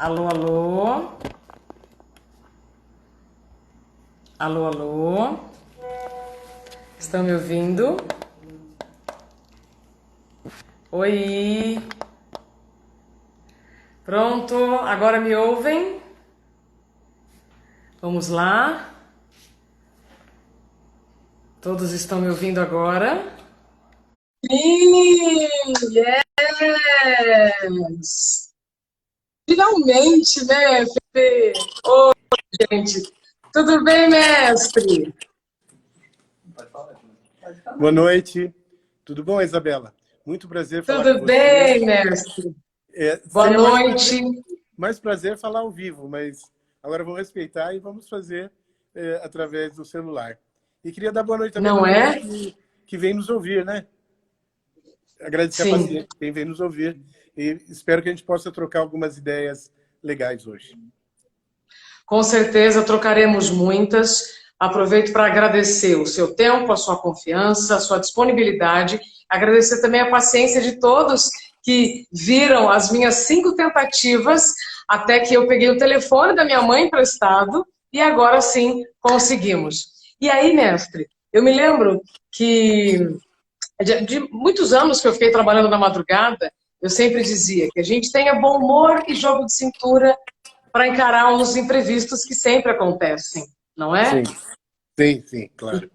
Alô, alô? Alô, alô? Estão me ouvindo? Oi? Pronto, agora me ouvem? Vamos lá? Todos estão me ouvindo agora? Sim, yes! Finalmente, né, Fê? Oi, gente. Tudo bem, mestre? Boa noite. Tudo bom, Isabela? Muito prazer falar com Tudo você. bem, mestre? Boa Seria noite. mais prazer falar ao vivo, mas agora eu vou respeitar e vamos fazer através do celular. E queria dar boa noite também Não para todos é? que vêm nos ouvir, né? Agradecer a Sim, paciência de quem vem nos ouvir e espero que a gente possa trocar algumas ideias legais hoje. com certeza trocaremos muitas. Aproveito para agradecer o seu tempo, a sua confiança, a sua disponibilidade. Agradecer também a paciência de todos que viram as minhas 5 tentativas até que eu peguei o telefone da minha mãe emprestado e agora sim conseguimos. E aí, mestre, eu me lembro que de muitos anos que eu fiquei trabalhando na madrugada, eu sempre dizia que a gente tenha bom humor e jogo de cintura para encarar os imprevistos que sempre acontecem, não Sim, é? sim, claro.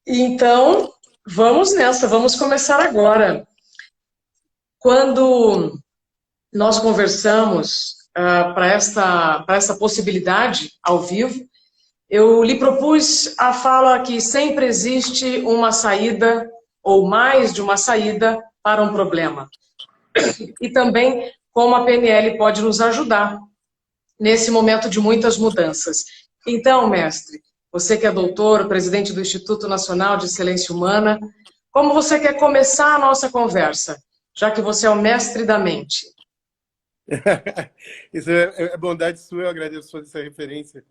Então, vamos nessa, vamos começar agora. Quando nós conversamos para essa possibilidade ao vivo, eu lhe propus a fala que sempre existe uma saída ou mais de uma saída para um problema. E também como a PNL pode nos ajudar nesse momento de muitas mudanças. Então, mestre, você que é doutor, presidente do Instituto Nacional de Excelência Humana, como você quer começar a nossa conversa, já que você é o mestre da mente? Isso é bondade sua, eu agradeço toda essa referência.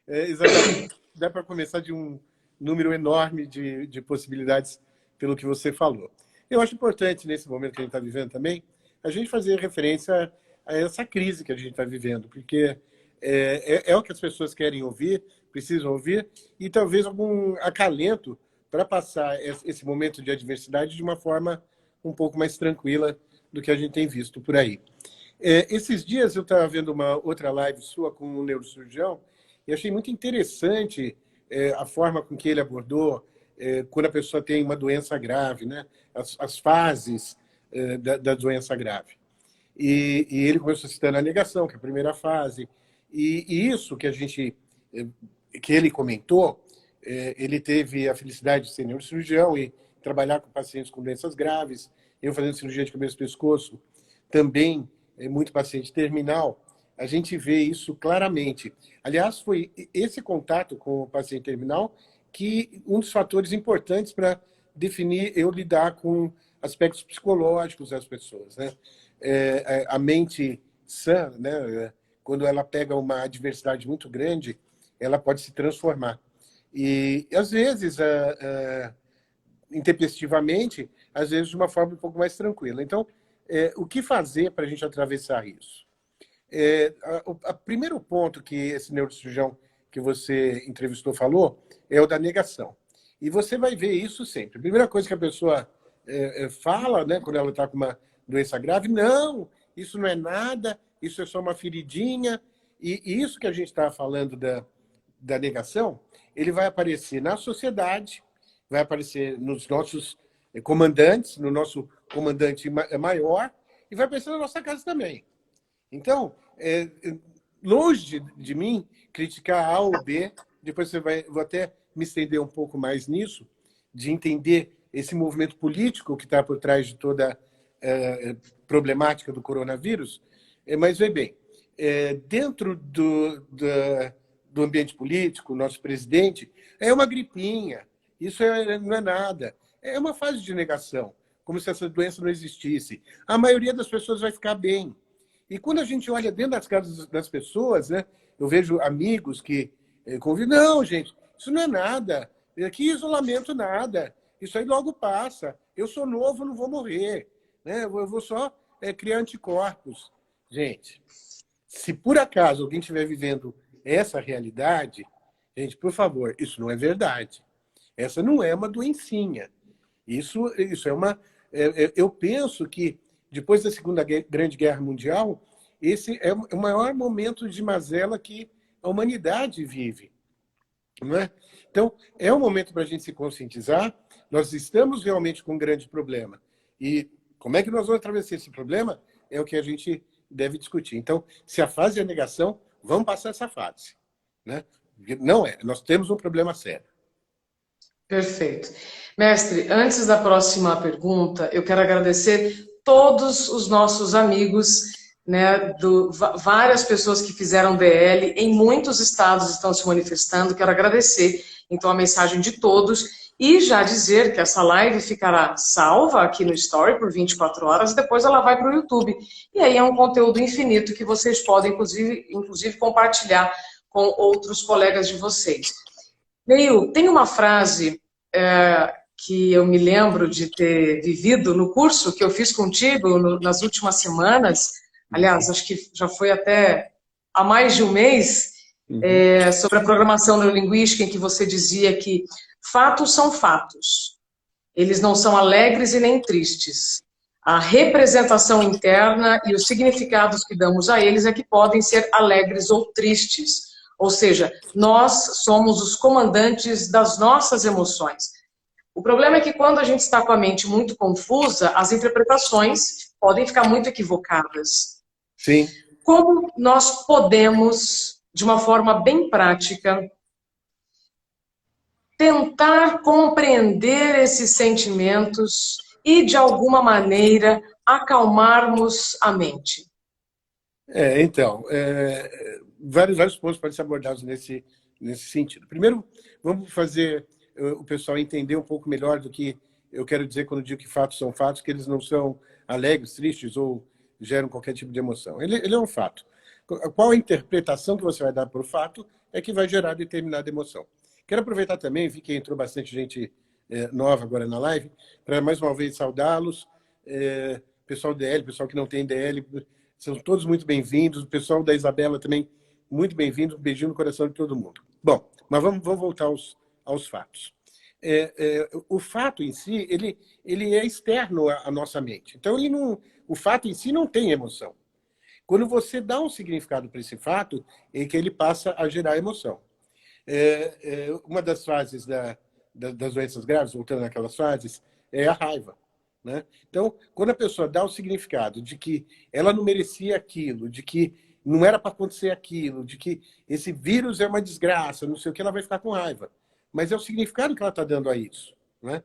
Isabela, dá para começar de um número enorme de possibilidades pelo que você falou. Eu acho importante, nesse momento que a gente está vivendo também, a gente fazer referência a essa crise que a gente está vivendo, porque é o que as pessoas querem ouvir, precisam ouvir, e talvez algum acalento para passar esse momento de adversidade de uma forma um pouco mais tranquila do que a gente tem visto por aí. Esses dias eu estava vendo uma outra live sua com um neurocirurgião e achei muito interessante a forma com que ele abordou quando a pessoa tem uma doença grave, né? As fases da doença grave. E ele começou citando a negação, que é a primeira fase. E isso que que ele comentou, ele teve a felicidade de ser neurocirurgião e trabalhar com pacientes com doenças graves. Eu fazendo cirurgia de cabeça e pescoço, também muito paciente terminal, a gente vê isso claramente. Aliás, foi esse contato com o paciente terminal que um dos fatores importantes para definir eu lidar com aspectos psicológicos das pessoas, né? A mente sã, né? Quando ela pega uma adversidade muito grande, ela pode se transformar. E às vezes, intempestivamente, às vezes de uma forma um pouco mais tranquila. Então, o que fazer para a gente atravessar isso? O primeiro ponto que esse neurocirurgião que você entrevistou falou é o da negação. E você vai ver isso sempre. A primeira coisa que a pessoa fala, né, quando ela está com uma doença grave, não, isso não é nada, isso é só uma feridinha. E isso que a gente está falando da negação, ele vai aparecer na sociedade, vai aparecer nos nossos comandantes, no nosso comandante maior, e vai aparecer na nossa casa também. Então, longe de mim criticar A ou B, depois vou até me estender um pouco mais nisso, de entender esse movimento político que está por trás de toda a problemática do coronavírus. Mas, veja bem, dentro do ambiente político, o nosso presidente, é uma gripinha, isso não é nada. É uma fase de negação, como se essa doença não existisse. A maioria das pessoas vai ficar bem. E quando a gente olha dentro das casas das pessoas, né, eu vejo amigos que convidam, não, gente, isso não é nada, que isolamento nada, isso aí logo passa, eu sou novo, não vou morrer, né, eu vou só criar anticorpos. Gente, Se por acaso alguém estiver vivendo essa realidade, gente, por favor, isso não é verdade. Essa não é uma doencinha. Isso é uma... eu penso que, depois da Segunda Grande Guerra Mundial, esse é o maior momento de mazela que a humanidade vive. Não é? Então, é um momento para a gente se conscientizar. Nós estamos realmente com um grande problema. E como é que nós vamos atravessar esse problema? É o que a gente deve discutir. Então, se a fase é a negação, vamos passar essa fase. Né? Não é. Nós temos um problema sério. Perfeito. Mestre, antes da próxima pergunta, eu quero agradecer todos os nossos amigos, né, várias pessoas que fizeram DL, em muitos estados estão se manifestando. Quero agradecer, então, a mensagem de todos e já dizer que essa live ficará salva aqui no Story por 24 horas e depois ela vai para o YouTube. E aí é um conteúdo infinito que vocês podem, inclusive compartilhar com outros colegas de vocês. Neil, tem uma frase que eu me lembro de ter vivido no curso que eu fiz contigo nas últimas semanas, aliás, acho que já foi até há mais de um mês, sobre a programação neurolinguística, em que você dizia que fatos são fatos, eles não são alegres e nem tristes. A representação interna e os significados que damos a eles é que podem ser alegres ou tristes. Ou seja, nós somos os comandantes das nossas emoções. O problema é que quando a gente está com a mente muito confusa, as interpretações podem ficar muito equivocadas. Sim. Como nós podemos, de uma forma bem prática, tentar compreender esses sentimentos e, de alguma maneira, acalmarmos a mente? Então, vários pontos podem ser abordados nesse sentido. Primeiro, vamos fazer o pessoal entender um pouco melhor do que eu quero dizer quando digo que fatos são fatos, que eles não são alegres, tristes ou geram qualquer tipo de emoção. Ele é um fato. Qual a interpretação que você vai dar para o fato é que vai gerar determinada emoção. Quero aproveitar também, vi que entrou bastante gente nova agora na live, para mais uma vez saudá-los. Pessoal DL, pessoal que não tem DL, são todos muito bem-vindos. O pessoal da Isabela também, muito bem-vindo. Um beijinho no coração de todo mundo. Bom, mas vamos voltar aos fatos. O fato em si, ele é externo à nossa mente. Então, o fato em si não tem emoção. Quando você dá um significado para esse fato, é que ele passa a gerar emoção. Uma das fases das doenças graves, voltando naquelas fases, é a raiva. Né? Então, quando a pessoa dá o significado de que ela não merecia aquilo, de que não era para acontecer aquilo, de que esse vírus é uma desgraça, não sei o que, ela vai ficar com raiva. Mas é o significado que ela está dando a isso. Né?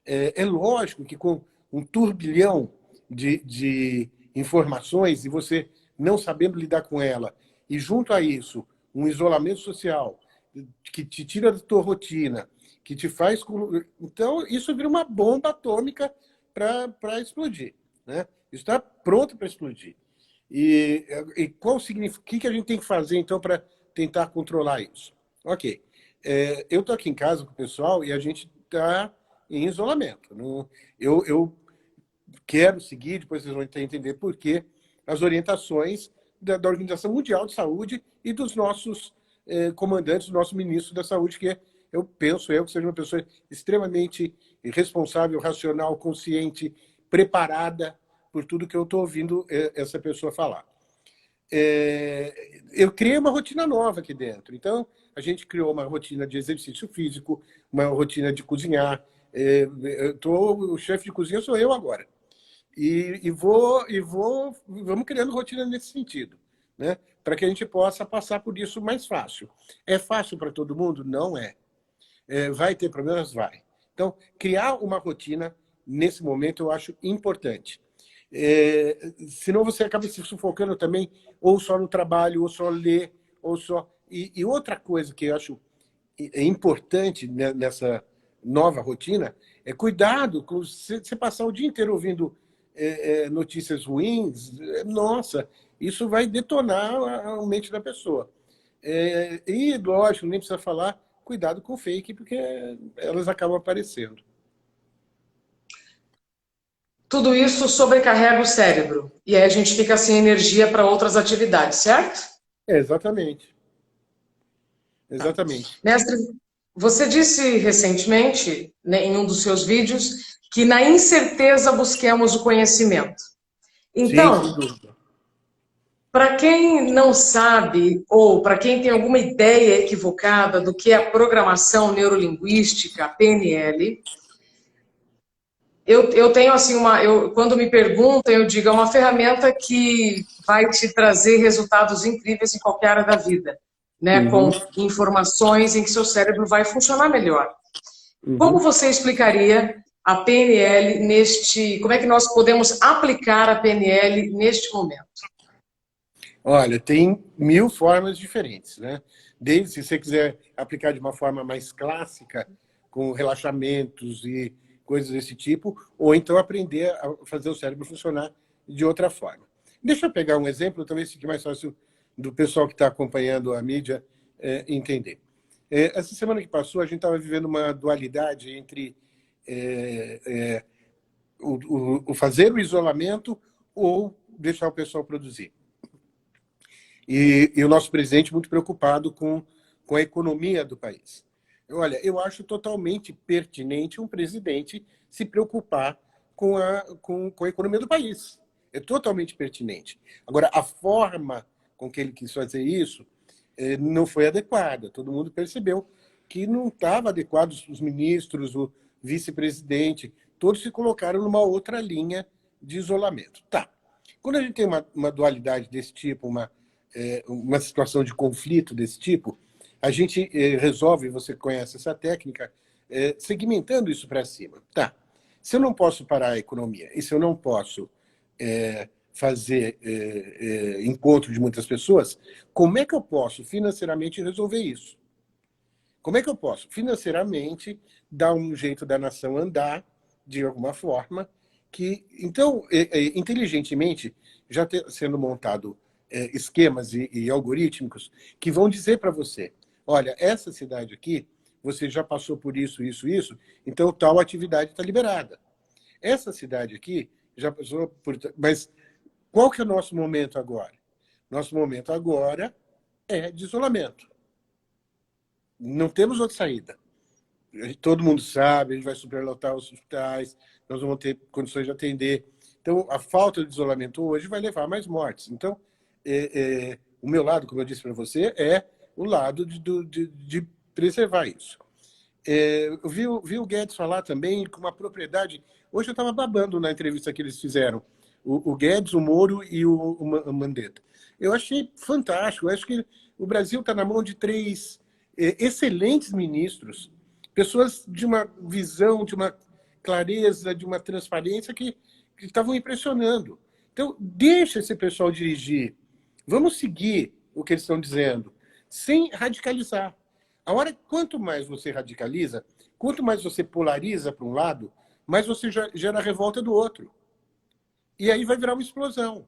É lógico que com um turbilhão de informações e você não sabendo lidar com ela, e junto a isso, um isolamento social que te tira da tua rotina, que te faz... Então, isso vira uma bomba atômica para explodir. Né? Isso está pronto para explodir. E qual significa? O que a gente tem que fazer, então, para tentar controlar isso? Ok. Eu estou aqui em casa com o pessoal e a gente está em isolamento. Eu quero seguir, depois vocês vão entender por quê, as orientações da Organização Mundial de Saúde e dos nossos comandantes, do nosso ministro da Saúde, que eu penso que seja uma pessoa extremamente responsável, racional, consciente, preparada por tudo que eu estou ouvindo essa pessoa falar. Eu criei uma rotina nova aqui dentro. Então, a gente criou uma rotina de exercício físico, uma rotina de cozinhar. O chefe de cozinha sou eu agora. Vamos criando rotina nesse sentido, né? Para que a gente possa passar por isso mais fácil. É fácil para todo mundo? Não é. Vai ter problemas? Vai. Então, criar uma rotina, nesse momento, eu acho importante. Senão você acaba se sufocando também, ou só no trabalho, ou só ler, ou só... E outra coisa que eu acho importante nessa nova rotina é cuidado com você passar o dia inteiro ouvindo notícias ruins. Nossa, isso vai detonar a mente da pessoa. E, lógico, nem precisa falar, cuidado com fake, porque elas acabam aparecendo. tudo isso sobrecarrega o cérebro. E aí a gente fica sem energia para outras atividades, certo? Exatamente. Exatamente. Mestre, você disse recentemente, né, em um dos seus vídeos, que na incerteza busquemos o conhecimento. Sim, sem Então, dúvida. para quem não sabe, ou para quem tem alguma ideia equivocada do que é a programação neurolinguística, a PNL, eu tenho assim quando me perguntam, eu digo, é uma ferramenta que vai te trazer resultados incríveis em qualquer área da vida, né? Com Uhum, informações em que seu cérebro vai funcionar melhor. Como uhum. você explicaria a PNL como é que nós podemos aplicar a PNL neste momento? Olha, tem 1000 formas diferentes, né? Desde se você quiser aplicar de uma forma mais clássica, com relaxamentos e coisas desse tipo, ou então aprender a fazer o cérebro funcionar de outra forma. Deixa eu pegar um exemplo, talvez fique mais fácil do pessoal que está acompanhando a mídia entender. Essa semana que passou, a gente estava vivendo uma dualidade entre o fazer o isolamento ou deixar o pessoal produzir. E o nosso presidente muito preocupado com a economia do país. Olha, eu acho totalmente pertinente um presidente se preocupar com a economia do país. É totalmente pertinente. Agora, a forma com que ele quis fazer isso não foi adequada. Todo mundo percebeu que não estava adequado. Os ministros, o vice-presidente, todos se colocaram numa outra linha de isolamento. Tá. Quando a gente tem uma dualidade desse tipo, uma situação de conflito desse tipo, a gente resolve, você conhece essa técnica, segmentando isso para cima. Tá. Se eu não posso parar a economia e se eu não posso fazer encontro de muitas pessoas, como é que eu posso financeiramente resolver isso? Como é que eu posso financeiramente dar um jeito da nação andar de alguma forma então, inteligentemente, já sendo montado esquemas e algorítmicos que vão dizer para você, olha, essa cidade aqui, você já passou por isso, isso, isso, então tal atividade está liberada. Essa cidade aqui já passou por... Mas qual que é o nosso momento agora? Nosso momento agora é de isolamento. Não temos outra saída. Todo mundo sabe, a gente vai superlotar os hospitais, nós vamos ter condições de atender. Então, a falta de isolamento hoje vai levar a mais mortes. Então, o meu lado, como eu disse para você, é o lado de preservar isso. Eu vi o Guedes falar também com uma propriedade. Hoje eu estava babando na entrevista que eles fizeram. O Guedes, o Moro e o Mandetta. Eu achei fantástico. Eu acho que o Brasil está na mão de 3 excelentes ministros, pessoas de uma visão, de uma clareza, de uma transparência que estavam impressionando. Então, deixa esse pessoal dirigir. Vamos seguir o que eles estão dizendo, sem radicalizar. Quanto mais você radicaliza, quanto mais você polariza para um lado, mais você gera a revolta do outro. E aí vai virar uma explosão.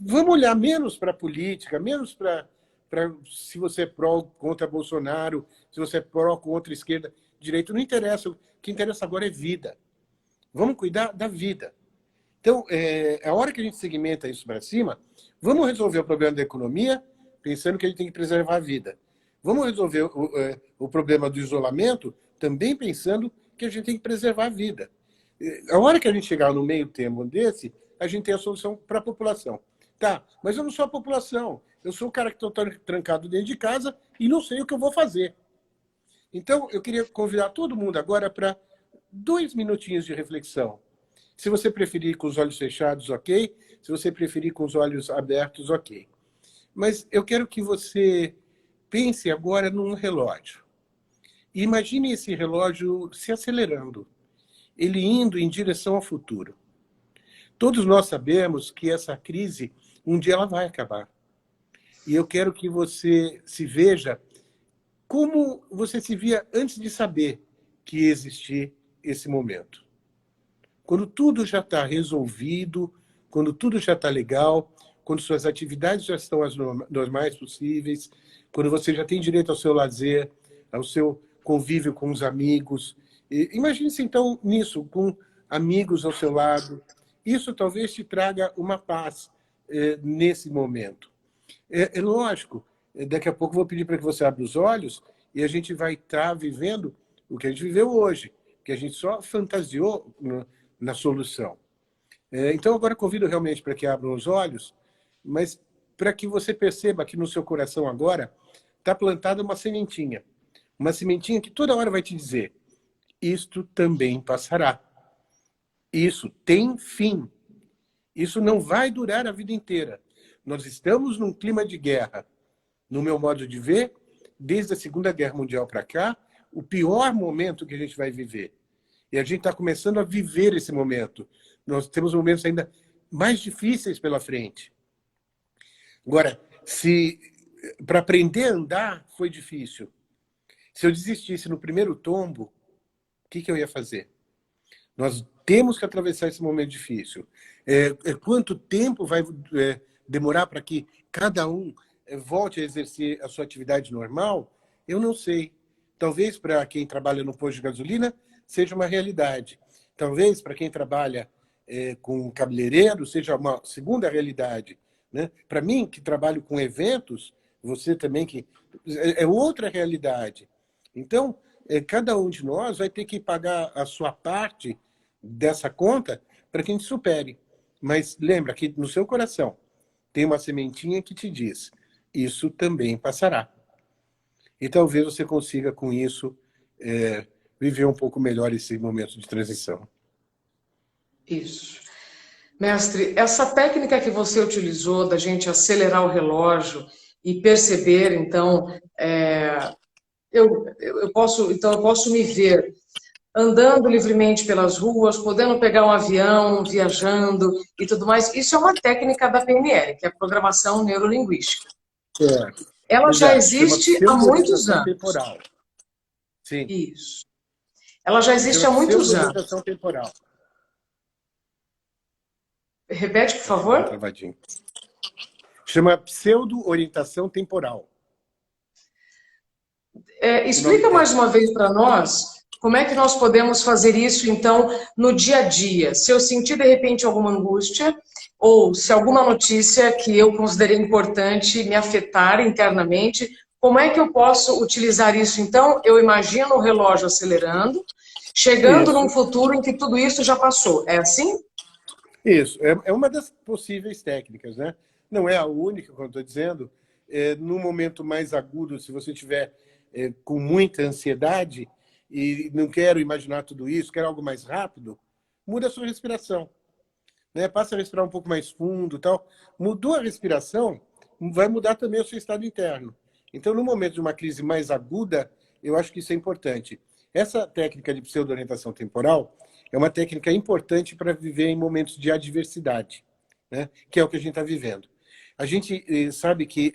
Vamos olhar menos para a política, menos para se você é pró contra Bolsonaro, se você é pró contra esquerda, direita, não interessa. O que interessa agora é vida. Vamos cuidar da vida. Então, a hora que a gente segmenta isso para cima, vamos resolver o problema da economia, pensando que a gente tem que preservar a vida. Vamos resolver o problema do isolamento, também pensando que a gente tem que preservar a vida. A hora que a gente chegar no meio termo desse, a gente tem a solução para a população. Tá, mas eu não sou a população. Eu sou o cara que estou trancado dentro de casa e não sei o que eu vou fazer. Então, eu queria convidar todo mundo agora para 2 minutinhos de reflexão. Se você preferir com os olhos fechados, ok. Se você preferir com os olhos abertos, ok. Mas eu quero que você pense agora num relógio. E imagine esse relógio se acelerando, ele indo em direção ao futuro. Todos nós sabemos que essa crise, um dia ela vai acabar. E eu quero que você se veja como você se via antes de saber que existia esse momento. Quando tudo já está resolvido, quando tudo já está legal, quando suas atividades já estão as normais possíveis, quando você já tem direito ao seu lazer, ao seu convívio com os amigos. Imagine-se, então, nisso, com amigos ao seu lado. Isso talvez te traga uma paz nesse momento. É lógico, daqui a pouco eu vou pedir para que você abra os olhos e a gente vai estar vivendo o que a gente viveu hoje, que a gente só fantasiou na solução. Então, agora convido realmente para que abram os olhos, mas para que você perceba que no seu coração agora está plantada uma sementinha que toda hora vai te dizer: isto também passará. Isso tem fim. Isso não vai durar a vida inteira. Nós estamos num clima de guerra. No meu modo de ver, desde a Segunda Guerra Mundial para cá, o pior momento que a gente vai viver. E a gente está começando a viver esse momento. Nós temos momentos ainda mais difíceis pela frente. Agora, se para aprender a andar foi difícil, se eu desistisse no primeiro tombo, o que eu ia fazer? Nós temos que atravessar esse momento difícil. Quanto tempo vai demorar para que cada um volte a exercer a sua atividade normal? Eu não sei. Talvez para quem trabalha no posto de gasolina seja uma realidade. Talvez para quem trabalha com cabeleireiro seja uma segunda realidade. Né? Para mim, que trabalho com eventos, você também que é outra realidade. Então, cada um de nós vai ter que pagar a sua parte dessa conta para que a gente supere. Mas lembra que no seu coração tem uma sementinha que te diz: isso também passará. E talvez você consiga, com isso, viver um pouco melhor esse momento de transição. Isso. Mestre, essa técnica que você utilizou da gente acelerar o relógio e perceber, então, eu posso me ver andando livremente pelas ruas, podendo pegar um avião, viajando e tudo mais. Isso é uma técnica da PNL, que é a Programação Neurolinguística. Ela já existe há muitos anos. Temporal. Sim. Isso. Ela já existe há muitos anos. Temporal. Repete, por favor. Chama pseudo-orientação temporal. Explica mais uma vez para nós como é que nós podemos fazer isso, então, no dia a dia. Se eu sentir, de repente, alguma angústia, ou se alguma notícia que eu considerei importante me afetar internamente, como é que eu posso utilizar isso? Então, eu imagino o relógio acelerando, chegando num futuro em que tudo isso já passou. É assim? Isso. É uma das possíveis técnicas, né? Não é a única, como eu estou dizendo. No momento mais agudo, se você tiver com muita ansiedade e não quero imaginar tudo isso, quero algo mais rápido, muda a sua respiração. Né? Passa a respirar um pouco mais fundo, tal. Mudou a respiração, vai mudar também o seu estado interno. Então, no momento de uma crise mais aguda, eu acho que isso é importante. Essa técnica de pseudo-orientação temporal é uma técnica importante para viver em momentos de adversidade, né? Que é o que a gente está vivendo. A gente sabe que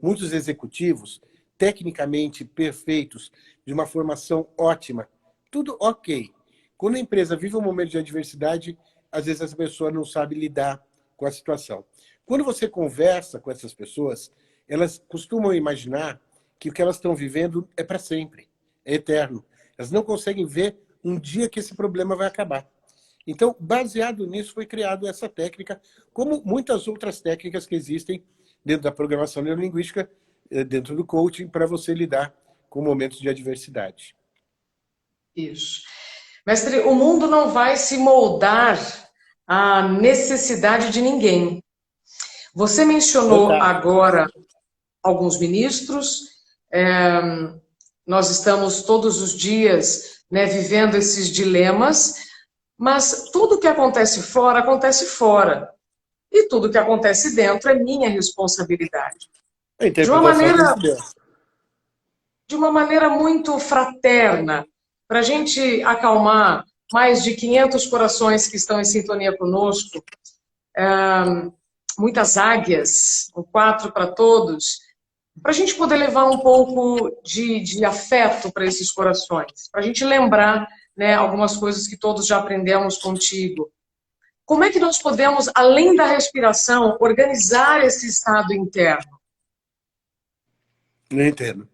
muitos executivos, tecnicamente perfeitos, de uma formação ótima, tudo ok. Quando a empresa vive um momento de adversidade, às vezes essa pessoa não sabe lidar com a situação. Quando você conversa com essas pessoas, elas costumam imaginar que o que elas estão vivendo é para sempre, é eterno. Elas não conseguem ver um dia que esse problema vai acabar. Então, baseado nisso, foi criada essa técnica, como muitas outras técnicas que existem dentro da programação neurolinguística, dentro do coaching, para você lidar com momentos de adversidade. Isso. Mestre, o mundo não vai se moldar à necessidade de ninguém. Você mencionou agora alguns ministros, nós estamos todos os dias, né, vivendo esses dilemas, mas tudo que acontece fora, acontece fora. E tudo que acontece dentro é minha responsabilidade. De uma maneira muito fraterna, para a gente acalmar mais de 500 corações que estão em sintonia conosco, muitas águias, um 4 para todos, para a gente poder levar um pouco de afeto para esses corações, para a gente lembrar, né, algumas coisas que todos já aprendemos contigo. Como é que nós podemos, além da respiração, organizar esse estado interno? Não entendo.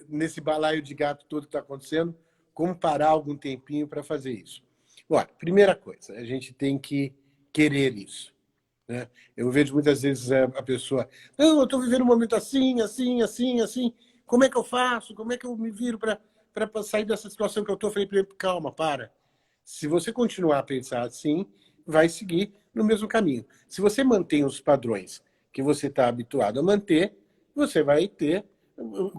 Nesse balaio de gato todo que está acontecendo, como parar algum tempinho para fazer isso? Olha, primeira coisa, a gente tem que querer isso, né? Eu vejo muitas vezes a pessoa, não, eu estou vivendo um momento assim, assim, assim, assim, como é que eu faço? Como é que eu me viro para sair dessa situação que eu estou? Eu falei, calma, para. Se você continuar a pensar assim, vai seguir no mesmo caminho. Se você mantém os padrões que você está habituado a manter, você vai ter,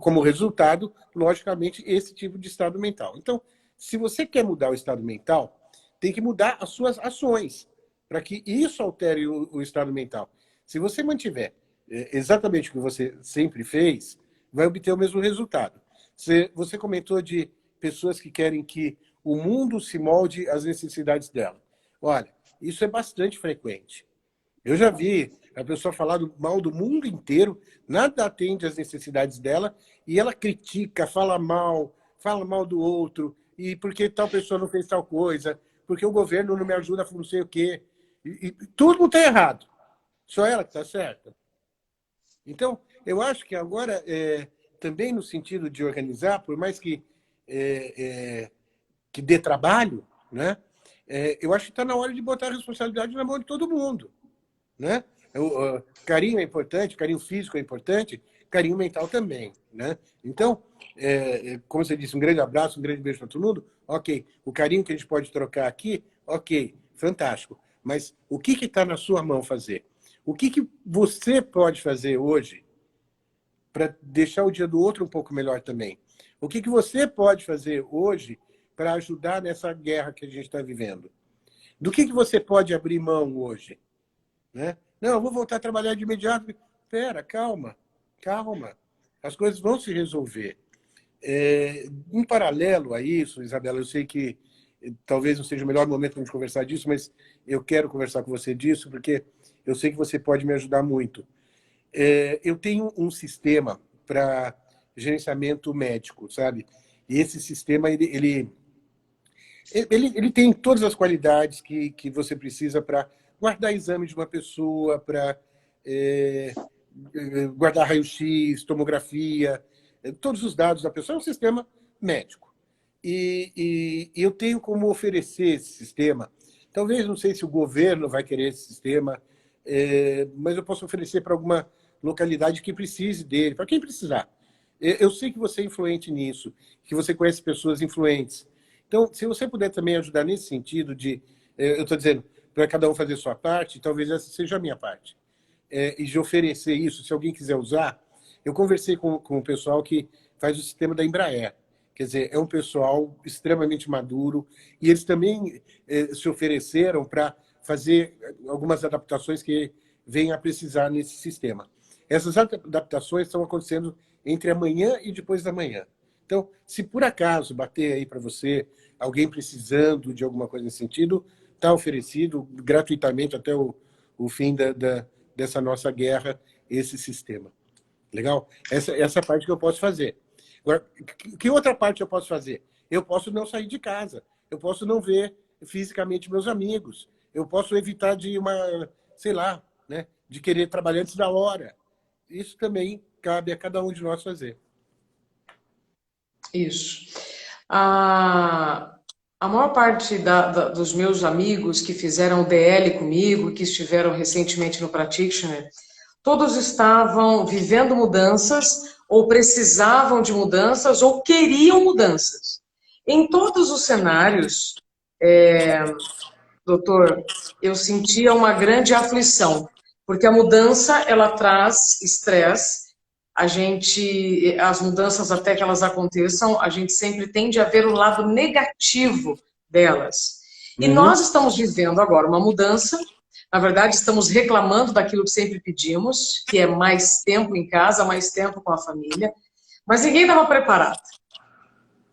como resultado, logicamente, esse tipo de estado mental. Então, se você quer mudar o estado mental, tem que mudar as suas ações, para que isso altere o estado mental. Se você mantiver exatamente o que você sempre fez, vai obter o mesmo resultado. Você comentou de pessoas que querem que o mundo se molde às necessidades dela. Olha, isso é bastante frequente. Eu já vi a pessoa falar mal do mundo inteiro, nada atende às necessidades dela, e ela critica, fala mal do outro, e porque tal pessoa não fez tal coisa, porque o governo não me ajuda a não sei o quê. E tudo está errado. Só ela que está certa. Então, eu acho que agora, também no sentido de organizar, por mais que dê trabalho, né? Eu acho que está na hora de botar a responsabilidade na mão de todo mundo, né? Carinho é importante, carinho físico é importante, carinho mental também, né? Então, como você disse, um grande abraço, um grande beijo para todo mundo, ok. O carinho que a gente pode trocar aqui, ok, fantástico. Mas o que está na sua mão fazer? O que você pode fazer hoje para deixar o dia do outro um pouco melhor também? O que você pode fazer hoje para ajudar nessa guerra que a gente está vivendo? Do que você pode abrir mão hoje? Né? Não, eu vou voltar a trabalhar de imediato. Espera, calma, calma. As coisas vão se resolver. Em paralelo a isso, Isabela, eu sei que talvez não seja o melhor momento para a gente conversar disso, mas eu quero conversar com você disso, porque eu sei que você pode me ajudar muito. Eu tenho um sistema para gerenciamento médico, sabe? E esse sistema, ele tem todas as qualidades que você precisa para guardar exame de uma pessoa, para guardar raio-x, tomografia, todos os dados da pessoa. É um sistema médico. E eu tenho como oferecer esse sistema. Talvez, não sei se o governo vai querer esse sistema, mas eu posso oferecer para alguma localidade que precise dele, para quem precisar. Eu sei que você é influente nisso, que você conhece pessoas influentes. Então, se você puder também ajudar nesse sentido de... eu estou dizendo, para cada um fazer sua parte, talvez essa seja a minha parte. E de oferecer isso, se alguém quiser usar. Eu conversei com o pessoal que faz o sistema da Embraer. Quer dizer, é um pessoal extremamente maduro, e eles também se ofereceram para fazer algumas adaptações que venham a precisar nesse sistema. Essas adaptações estão acontecendo entre amanhã e depois da manhã. Então, se por acaso bater aí para você, alguém precisando de alguma coisa nesse sentido, está oferecido gratuitamente até o fim dessa nossa guerra, esse sistema. Legal? Essa parte que eu posso fazer. Agora, que outra parte eu posso fazer? Eu posso não sair de casa. Eu posso não ver fisicamente meus amigos. Eu posso evitar de sei lá, né, de querer trabalhar antes da hora. Isso também cabe a cada um de nós fazer. Isso. A maior parte dos meus amigos que fizeram DL comigo, que estiveram recentemente no Practitioner, todos estavam vivendo mudanças, ou precisavam de mudanças, ou queriam mudanças. Em todos os cenários, doutor, eu sentia uma grande aflição, porque a mudança, ela traz estresse. As mudanças, até que elas aconteçam, a gente sempre tende a ver o lado negativo delas. E nós estamos vivendo agora uma mudança. Na verdade, estamos reclamando daquilo que sempre pedimos, que é mais tempo em casa, mais tempo com a família. Mas ninguém estava preparado.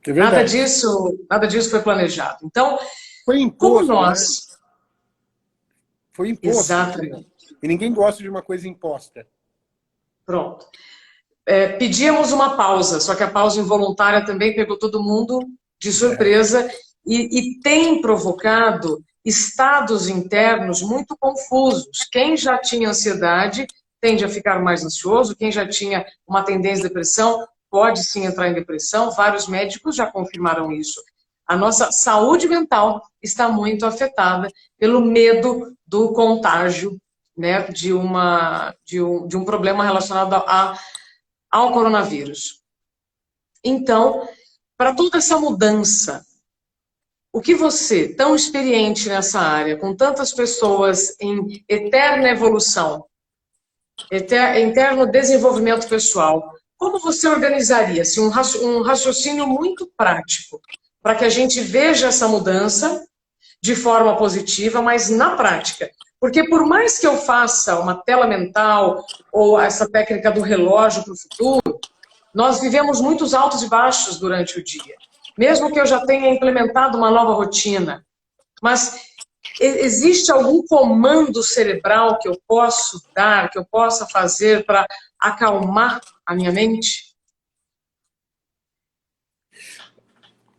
É nada disso foi planejado. Então, foi imposto, como nós... Né? Foi imposto. Exatamente. E ninguém gosta de uma coisa imposta. Pronto. Pedíamos uma pausa, só que a pausa involuntária também pegou todo mundo de surpresa e tem provocado estados internos muito confusos. Quem já tinha ansiedade tende a ficar mais ansioso, quem já tinha uma tendência de depressão pode sim entrar em depressão, vários médicos já confirmaram isso. A nossa saúde mental está muito afetada pelo medo do contágio, né, de um problema relacionado ao coronavírus. Então, para toda essa mudança, o que você, tão experiente nessa área, com tantas pessoas em eterna evolução, eterno desenvolvimento pessoal, como você organizaria-se um raciocínio muito prático para que a gente veja essa mudança de forma positiva, mas na prática? Porque por mais que eu faça uma tela mental ou essa técnica do relógio para o futuro, nós vivemos muitos altos e baixos durante o dia. Mesmo que eu já tenha implementado uma nova rotina, mas existe algum comando cerebral que eu posso dar, que eu possa fazer para acalmar a minha mente?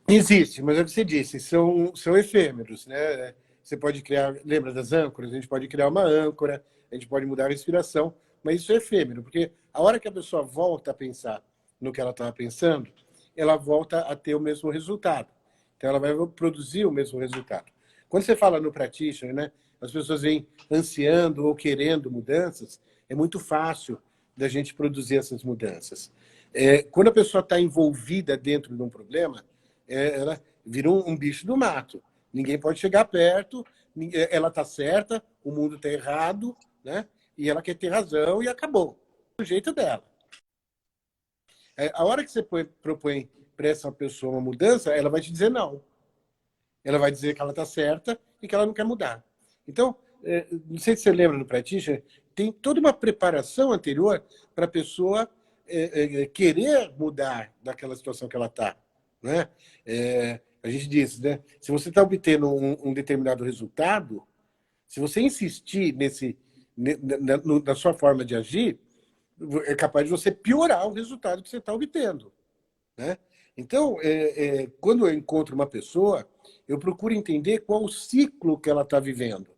Existe, mas é o que você disse, são efêmeros, né? Você pode criar, lembra das âncoras? A gente pode criar uma âncora, a gente pode mudar a respiração, mas isso é efêmero, porque a hora que a pessoa volta a pensar no que ela estava pensando, ela volta a ter o mesmo resultado. Então, ela vai produzir o mesmo resultado. Quando você fala no practitioner, né, as pessoas vêm ansiando ou querendo mudanças, é muito fácil da gente produzir essas mudanças. Quando a pessoa está envolvida dentro de um problema, ela vira um bicho do mato. Ninguém pode chegar perto, ela está certa, o mundo está errado, né? E ela quer ter razão e acabou. Do jeito dela. A hora que você propõe para essa pessoa uma mudança, ela vai te dizer não. Ela vai dizer que ela está certa e que ela não quer mudar. Então, não sei se você lembra no practitioner, tem toda uma preparação anterior para a pessoa querer mudar daquela situação que ela está. Né? A gente diz, né? Se você está obtendo um determinado resultado, se você insistir na sua forma de agir, é capaz de você piorar o resultado que você está obtendo. Né? Então, quando eu encontro uma pessoa, eu procuro entender qual o ciclo que ela está vivendo.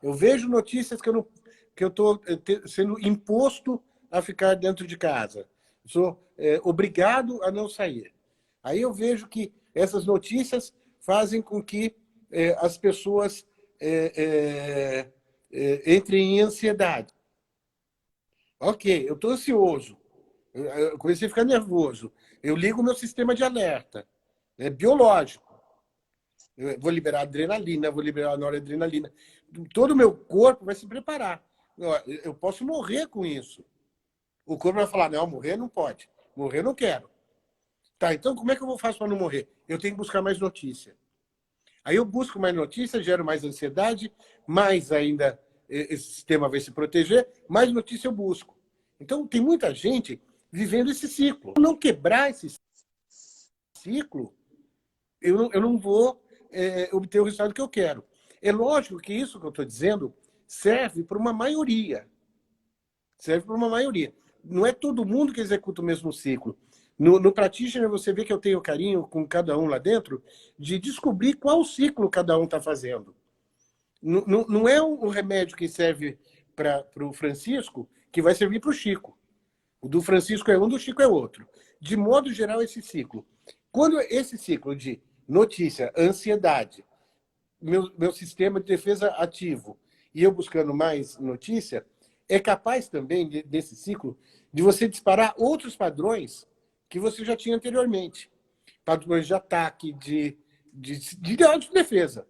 Eu vejo notícias que eu estou sendo imposto a ficar dentro de casa. Sou obrigado a não sair. Aí eu vejo que essas notícias fazem com que as pessoas entrem em ansiedade. Ok, eu estou ansioso. Eu comecei a ficar nervoso. Eu ligo o meu sistema de alerta. É biológico. Eu vou liberar adrenalina, vou liberar noradrenalina. Todo o meu corpo vai se preparar. Eu posso morrer com isso. O corpo vai falar, não, morrer não pode. Morrer não quero. Tá, então como é que eu faço para não morrer? Eu tenho que buscar mais notícia. Aí eu busco mais notícia, gero mais ansiedade, mais ainda esse sistema vai se proteger, mais notícia eu busco. Então tem muita gente vivendo esse ciclo. Se eu não quebrar esse ciclo, eu não vou obter o resultado que eu quero. É lógico que isso que eu estou dizendo serve para uma maioria. Serve para uma maioria. Não é todo mundo que executa o mesmo ciclo. No practitioner, você vê que eu tenho carinho com cada um lá dentro de descobrir qual ciclo cada um está fazendo. Não é um remédio que serve para o Francisco que vai servir para o Chico. O do Francisco é um, do Chico é outro. De modo geral, esse ciclo. Quando esse ciclo de notícia, ansiedade, meu sistema de defesa ativo e eu buscando mais notícia, é capaz também, desse ciclo, de você disparar outros padrões que você já tinha anteriormente. Padrões de ataque, de autodefesa.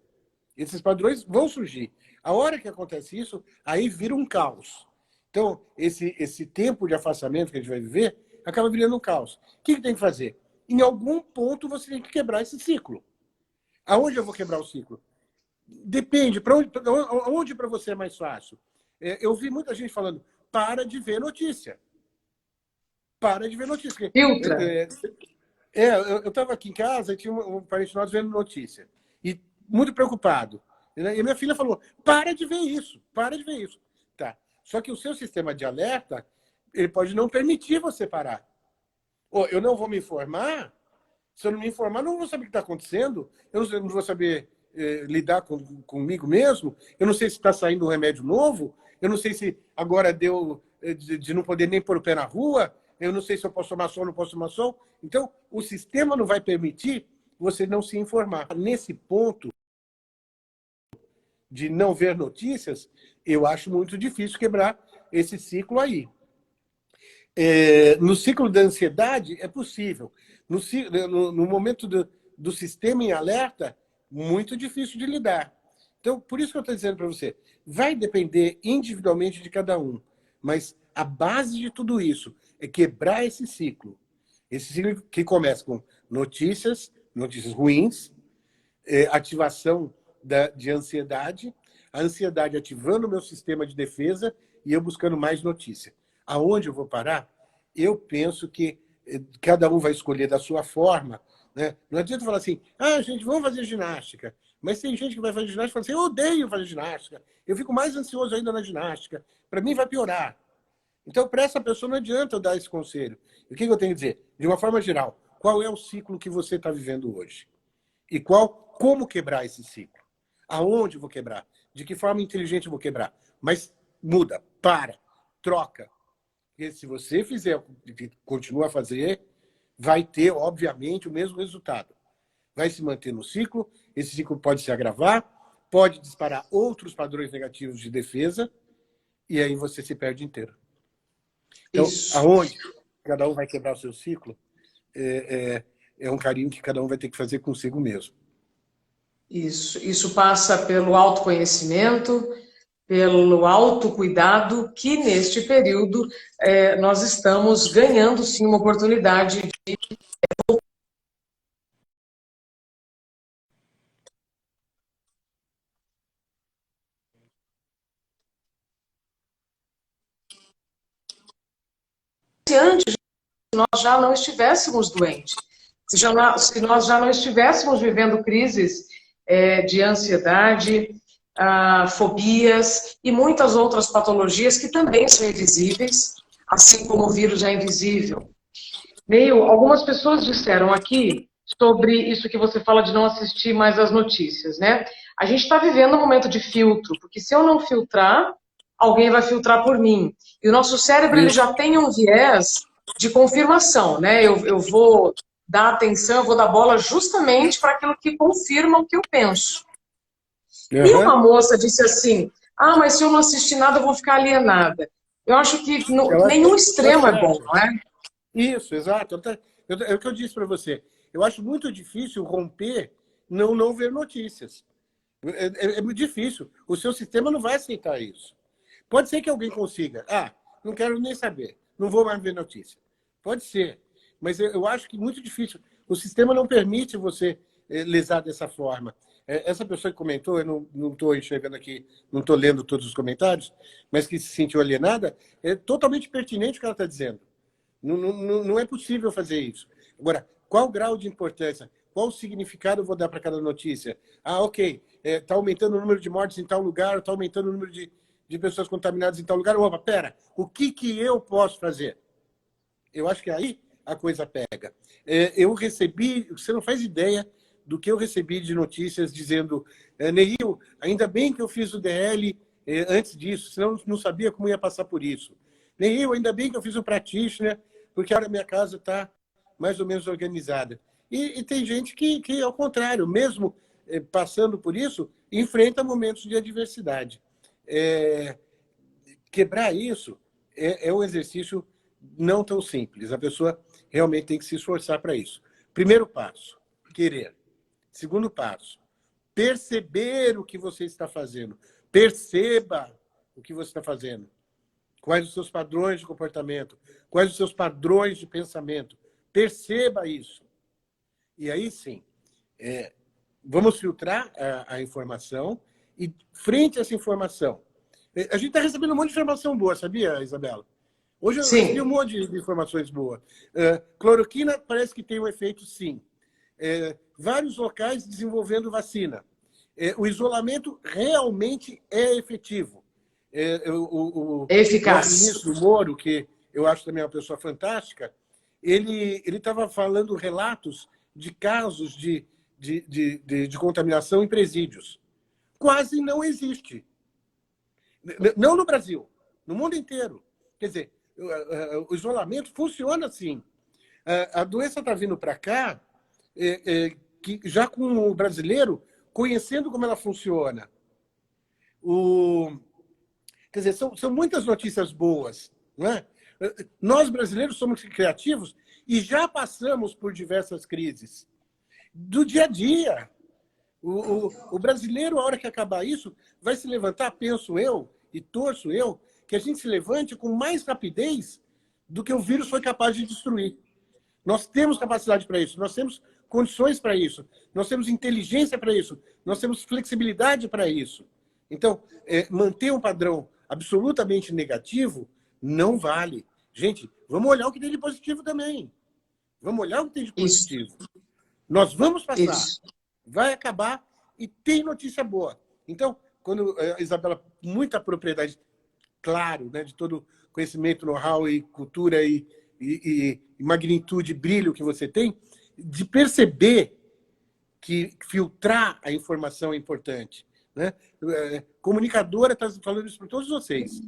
Esses padrões vão surgir. A hora que acontece isso, aí vira um caos. Então, esse tempo de afastamento que a gente vai viver, acaba virando um caos. O que tem que fazer? Em algum ponto você tem que quebrar esse ciclo. Aonde eu vou quebrar o ciclo? Depende. Onde para você é mais fácil? Eu vi muita gente falando, para de ver notícia. Para de ver notícia. Filtra. Eu estava aqui em casa e tinha um parente nosso vendo notícia. E muito preocupado. E a minha filha falou, para de ver isso, para de ver isso. Tá. Só que o seu sistema de alerta, ele pode não permitir você parar. Eu não vou me informar, se eu não me informar, não vou saber o que está acontecendo, eu não vou saber lidar comigo mesmo, eu não sei se está saindo um remédio novo, eu não sei se agora deu de não poder nem pôr o pé na rua, eu não sei se eu posso tomar sol ou não posso tomar sol. Então, o sistema não vai permitir você não se informar. Nesse ponto de não ver notícias, eu acho muito difícil quebrar esse ciclo aí. No ciclo da ansiedade, é possível. No momento do sistema em alerta, muito difícil de lidar. Então, por isso que eu estou dizendo para você, vai depender individualmente de cada um, mas a base de tudo isso é quebrar esse ciclo. Esse ciclo que começa com notícias ruins, ativação de ansiedade, a ansiedade ativando o meu sistema de defesa e eu buscando mais notícia. Aonde eu vou parar? Eu penso que cada um vai escolher da sua forma, né? Não adianta falar assim, gente, vamos fazer ginástica. Mas tem gente que vai fazer ginástica e fala assim, eu odeio fazer ginástica, eu fico mais ansioso ainda na ginástica, para mim vai piorar. Então, para essa pessoa não adianta eu dar esse conselho. E o que eu tenho que dizer? De uma forma geral, qual é o ciclo que você está vivendo hoje? E como quebrar esse ciclo? Aonde eu vou quebrar? De que forma inteligente eu vou quebrar? Mas muda, troca. Porque se você fizer, continua a fazer, vai ter, obviamente, o mesmo resultado. Vai se manter no ciclo, esse ciclo pode se agravar, pode disparar outros padrões negativos de defesa, e aí você se perde inteiro. Então, aonde cada um vai quebrar o seu ciclo, é um carinho que cada um vai ter que fazer consigo mesmo. Isso passa pelo autoconhecimento, pelo autocuidado, que neste período nós estamos ganhando, sim, uma oportunidade de... Se antes nós já não estivéssemos doentes, se nós já não estivéssemos vivendo crises de ansiedade, fobias e muitas outras patologias que também são invisíveis, assim como o vírus é invisível. Neil, algumas pessoas disseram aqui sobre isso que você fala de não assistir mais as notícias, né? A gente está vivendo um momento de filtro, porque se eu não filtrar, alguém vai filtrar por mim. E o nosso cérebro ele já tem um viés de confirmação, né? Eu vou dar atenção, eu vou dar bola justamente para aquilo que confirma o que eu penso. Uhum. E uma moça disse assim, mas se eu não assistir nada, eu vou ficar alienada. Eu acho que nenhum extremo é bom, não é? Isso, exato. É o que eu disse para você. Eu acho muito difícil romper não ver notícias. É muito difícil. O seu sistema não vai aceitar isso. Pode ser que alguém consiga. Não quero nem saber. Não vou mais ver notícia. Pode ser. Mas eu acho que é muito difícil. O sistema não permite você lesar dessa forma. Essa pessoa que comentou, eu não estou enxergando aqui, não estou lendo todos os comentários, mas que se sentiu alienada, é totalmente pertinente o que ela está dizendo. Não é possível fazer isso. Agora, qual o grau de importância? Qual o significado eu vou dar para cada notícia? Ok, está aumentando o número de mortes em tal lugar, está aumentando o número de pessoas contaminadas em tal lugar. Opa, pera, o que eu posso fazer? Eu acho que aí a coisa pega. Eu recebi, você não faz ideia do que eu recebi de notícias dizendo, Neil, ainda bem que eu fiz o DL antes disso, senão não sabia como ia passar por isso. Neil, ainda bem que eu fiz o practitioner, porque agora a minha casa está mais ou menos organizada. E tem gente que, ao contrário, mesmo passando por isso, enfrenta momentos de adversidade. Quebrar isso é um exercício não tão simples. A pessoa realmente tem que se esforçar para isso. Primeiro passo, querer. Segundo passo, perceber o que você está fazendo. Perceba o que você está fazendo. Quais os seus padrões de comportamento? Quais os seus padrões de pensamento? Perceba isso. E aí sim, vamos filtrar a informação e, frente a essa informação, a gente está recebendo um monte de informação boa, sabia, Isabela? Hoje eu recebi um monte de informações boas. Cloroquina parece que tem um efeito, sim. Vários locais desenvolvendo vacina. O isolamento realmente é efetivo. O eficaz. Ministro Moro, que eu acho também uma pessoa fantástica, ele estava falando relatos de casos de contaminação em presídios. Quase não existe. Não no Brasil, no mundo inteiro. Quer dizer, o isolamento funciona assim. A doença está vindo para cá que já com o brasileiro conhecendo como ela funciona. Quer dizer, são muitas notícias boas, não é? Nós, brasileiros, somos criativos e já passamos por diversas crises. Do dia a dia. O brasileiro, a hora que acabar isso, vai se levantar, penso eu, e torço eu, que a gente se levante com mais rapidez do que o vírus foi capaz de destruir. Nós temos capacidade para isso, nós temos condições para isso, nós temos inteligência para isso, nós temos flexibilidade para isso. Então, manter um padrão absolutamente negativo não vale. Gente, vamos olhar o que tem de positivo também. Vamos olhar o que tem de positivo. Isso. Nós vamos passar. Isso. Vai acabar e tem notícia boa. Então, quando a Isabela, muita propriedade, claro, né, de todo conhecimento, know-how e cultura e magnitude, brilho que você tem, de perceber que filtrar a informação é importante. Né? Comunicadora está falando isso para todos vocês.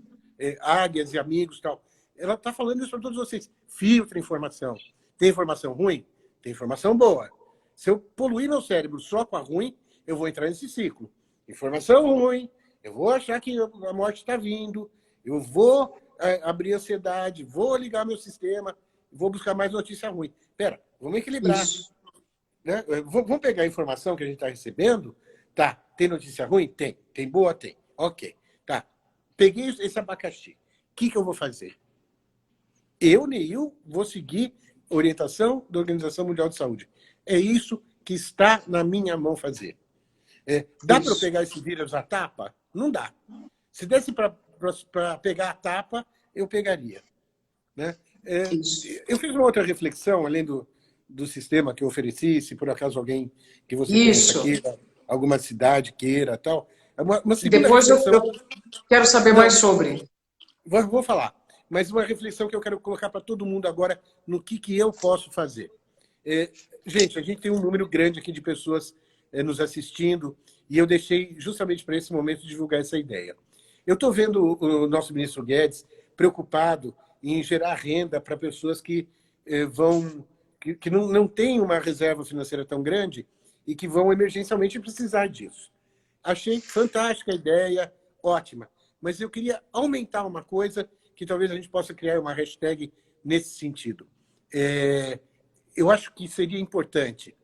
Águias e amigos e tal. Ela está falando isso para todos vocês. Filtra a informação. Tem informação ruim? Tem informação boa. Se eu poluir meu cérebro só com a ruim, eu vou entrar nesse ciclo. Informação ruim, eu vou achar que a morte está vindo, eu vou abrir ansiedade, vou ligar meu sistema, vou buscar mais notícia ruim. Espera, vamos equilibrar. Né? Vamos pegar a informação que a gente está recebendo. Tá, tem notícia ruim? Tem. Tem boa? Tem. Ok. Tá. Peguei esse abacaxi. O que eu vou fazer? Eu, Neil, vou seguir a orientação da Organização Mundial de Saúde. É isso que está na minha mão fazer. Dá para eu pegar esse vírus à tapa? Não dá. Se desse para pegar a tapa, eu pegaria. Né? Eu fiz uma outra reflexão, além do sistema que eu ofereci, se por acaso alguém que você conheça queira, alguma cidade queira, tal. Depois eu quero saber mais sobre. Vou falar. Mas uma reflexão que eu quero colocar para todo mundo agora no que eu posso fazer. Gente, a gente tem um número grande aqui de pessoas nos assistindo e eu deixei justamente para esse momento divulgar essa ideia. Eu estou vendo o nosso ministro Guedes preocupado em gerar renda para pessoas que não têm uma reserva financeira tão grande e que vão emergencialmente precisar disso. Achei fantástica a ideia, ótima. Mas eu queria aumentar uma coisa que talvez a gente possa criar uma hashtag nesse sentido. Eu acho que seria importante,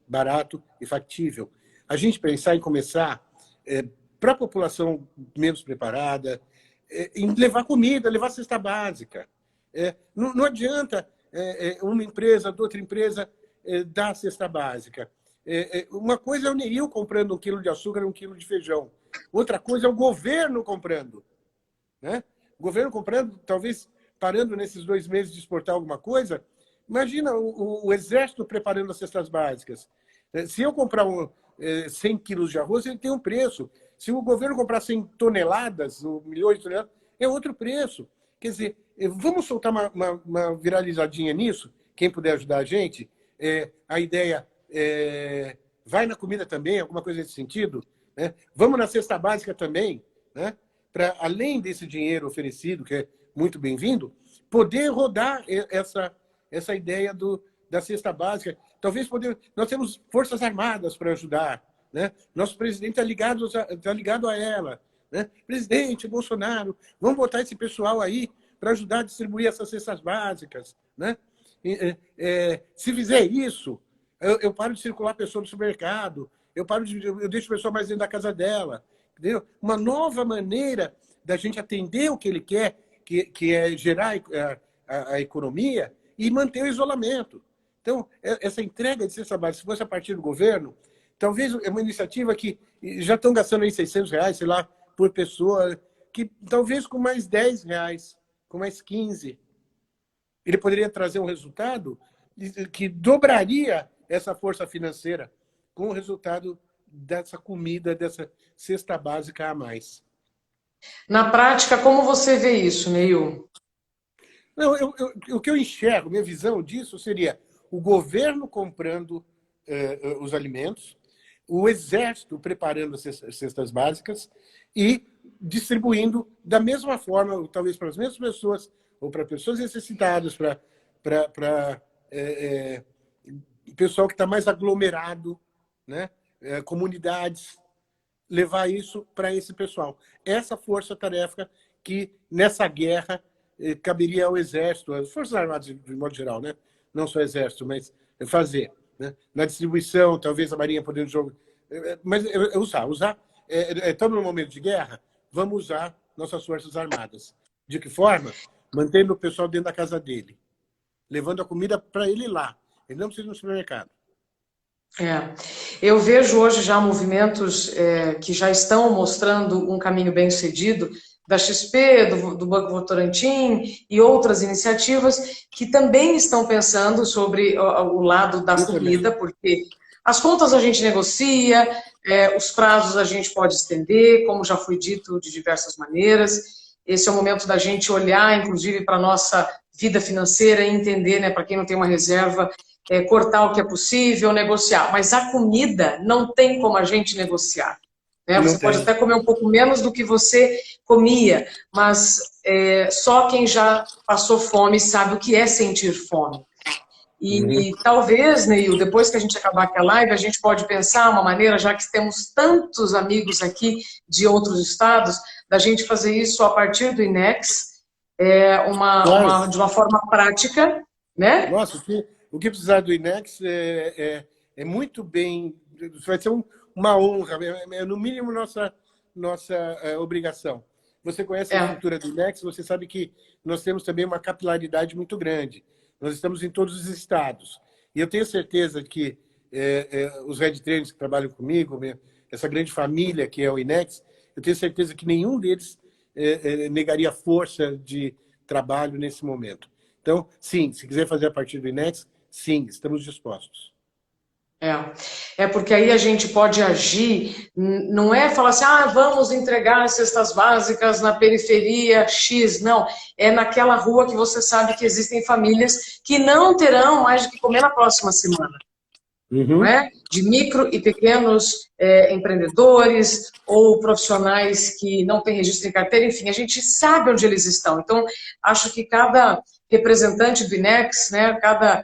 barato e factível, a gente pensar em começar, para a população menos preparada, em levar comida, levar cesta básica. Não adianta uma empresa, de outra empresa, dar cesta básica. Uma coisa é o Neil comprando 1 quilo de açúcar, 1 quilo de feijão. Outra coisa é o governo comprando. Né? O governo comprando, talvez parando nesses 2 meses de exportar alguma coisa. Imagina o Exército preparando as cestas básicas. Se eu comprar 100 quilos de arroz, ele tem um preço. Se o governo comprar 100 toneladas, ou milhões de toneladas, é outro preço. Quer dizer, vamos soltar uma viralizadinha nisso? Quem puder ajudar a gente? A ideia vai na comida também, alguma coisa nesse sentido. Né? Vamos na cesta básica também, né? Para, além desse dinheiro oferecido, que é muito bem-vindo, poder rodar essa ideia da cesta básica. Talvez nós temos forças armadas para ajudar. Né? Nosso presidente está ligado a ela. Né? Presidente Bolsonaro, vamos botar esse pessoal aí para ajudar a distribuir essas cestas básicas. Né? Se fizer isso, eu paro de circular a pessoa no supermercado, eu deixo a pessoa mais dentro da casa dela. Entendeu? Uma nova maneira da gente atender o que ele quer, que é gerar a economia e manter o isolamento. Então, essa entrega de cesta básica, se fosse a partir do governo, talvez é uma iniciativa que já estão gastando aí R$600, sei lá, por pessoa, que talvez com mais R$10, com mais 15, ele poderia trazer um resultado que dobraria essa força financeira com o resultado dessa comida, dessa cesta básica a mais. Na prática, como você vê isso, Neil? Não, o que eu enxergo, minha visão disso seria o governo comprando os alimentos, o Exército preparando as cestas básicas e distribuindo da mesma forma, talvez para as mesmas pessoas, ou para pessoas necessitadas, para pessoal que está mais aglomerado, né? Comunidades, levar isso para esse pessoal. Essa força-tarefa que, nessa guerra, caberia ao Exército, às Forças Armadas, de modo geral, né? Não só Exército, mas fazer. Né? Na distribuição, talvez a Marinha podendo jogar. Mas usar. Estamos num momento de guerra, vamos usar nossas Forças Armadas. De que forma? Mantendo o pessoal dentro da casa dele. Levando a comida para ele lá. Ele não precisa ir no supermercado. Eu vejo hoje já movimentos que já estão mostrando um caminho bem sucedido, da XP, do Banco Votorantim e outras iniciativas que também estão pensando sobre o lado da comida, porque as contas a gente negocia, os prazos a gente pode estender, como já foi dito de diversas maneiras. Esse é o momento da gente olhar, inclusive, para a nossa vida financeira e entender, né, para quem não tem uma reserva, cortar o que é possível, negociar. Mas a comida não tem como a gente negociar. Né? Você pode até comer um pouco menos do que você comia, mas só quem já passou fome sabe o que é sentir fome. E talvez, Neil, depois que a gente acabar aqui a live, a gente pode pensar uma maneira, já que temos tantos amigos aqui de outros estados, da gente fazer isso a partir do INEX, de uma forma prática, né? Nossa, o que precisar do INEX é muito bem, vai ser uma honra, no mínimo nossa obrigação. Você conhece a estrutura do INEX, você sabe que nós temos também uma capilaridade muito grande. Nós estamos em todos os estados. E eu tenho certeza que os Red Trainers que trabalham comigo, essa grande família que é o INEX, eu tenho certeza que nenhum deles negaria força de trabalho nesse momento. Então, sim, se quiser fazer a partir do INEX, sim, estamos dispostos. Porque aí a gente pode agir, não é falar assim, vamos entregar cestas básicas na periferia X, não. É naquela rua que você sabe que existem famílias que não terão mais do que comer na próxima semana. Não é? De micro e pequenos empreendedores ou profissionais que não têm registro em carteira, enfim, a gente sabe onde eles estão. Então, acho que cada representante do INEX, né, cada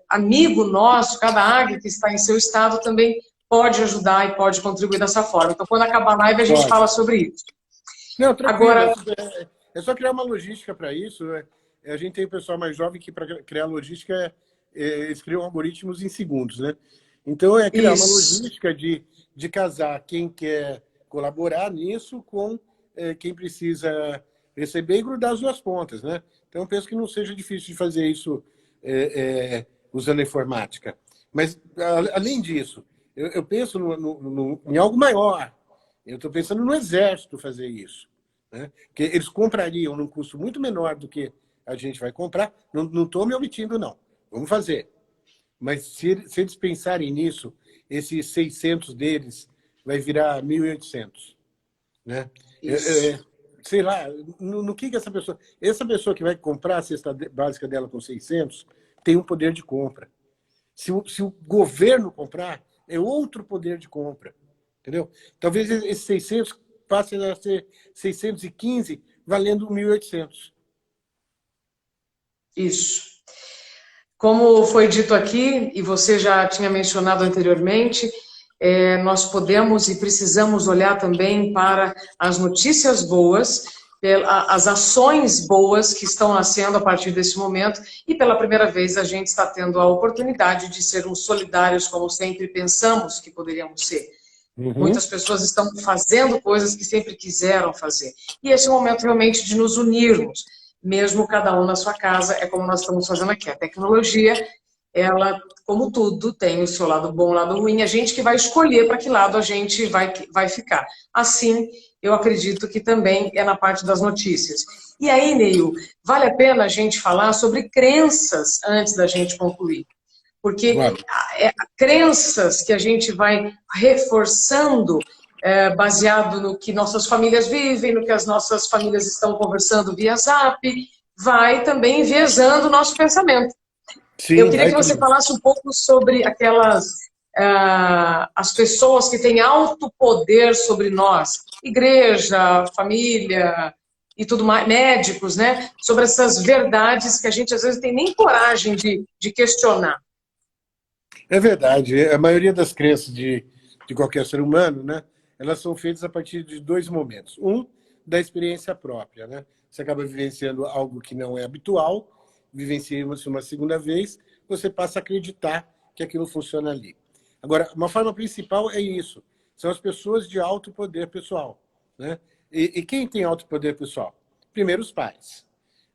amigo nosso, cada AG que está em seu estado também pode ajudar e pode contribuir dessa forma. Então, quando acabar a live, a gente fala sobre isso. Não, tranquilo. Agora, é só criar uma logística para isso. Né? A gente tem o pessoal mais jovem que, para criar logística, eles criam algoritmos em segundos. Né? Então, criar uma logística de casar quem quer colaborar nisso com quem precisa receber e grudar as duas pontas. Né? Então, eu penso que não seja difícil de fazer isso usando a informática. Mas, além disso, eu penso em algo maior. Eu estou pensando no Exército fazer isso. Né? Que eles comprariam num custo muito menor do que a gente vai comprar. Não estou me omitindo, não. Vamos fazer. Mas se eles pensarem nisso, esses 600 deles vai virar 1.800. Né? Sei lá, no que essa pessoa... Essa pessoa que vai comprar a cesta básica dela com 600 tem um poder de compra. Se o governo comprar, é outro poder de compra. Entendeu? Talvez esses 600 passem a ser 615, valendo 1.800. Isso. Como foi dito aqui, e você já tinha mencionado anteriormente, nós podemos e precisamos olhar também para as notícias boas, as ações boas que estão nascendo a partir desse momento, e pela primeira vez a gente está tendo a oportunidade de sermos solidários, como sempre pensamos que poderíamos ser. Muitas pessoas estão fazendo coisas que sempre quiseram fazer. E esse é o momento realmente de nos unirmos, mesmo cada um na sua casa, é como nós estamos fazendo aqui. A tecnologia, ela, como tudo, tem o seu lado bom e o lado ruim, a gente que vai escolher para que lado a gente vai ficar. Assim, eu acredito que também é na parte das notícias. E aí, Neil, vale a pena a gente falar sobre crenças antes da gente concluir. Porque crenças que a gente vai reforçando baseado no que nossas famílias vivem, no que as nossas famílias estão conversando via Zap, vai também enviesando o nosso pensamento. Sim, eu queria que você falasse um pouco sobre as pessoas que têm alto poder sobre nós, igreja, família e tudo mais, médicos, né? Sobre essas verdades que a gente às vezes tem nem coragem de questionar. É verdade. A maioria das crenças de qualquer ser humano, né, elas são feitas a partir de dois momentos. Um, da experiência própria. Né? Você acaba vivenciando algo que não é habitual, vivencia isso uma segunda vez, você passa a acreditar que aquilo funciona ali. Agora, uma forma principal é isso. São as pessoas de alto poder pessoal. Né? E quem tem alto poder pessoal? Primeiro, os pais.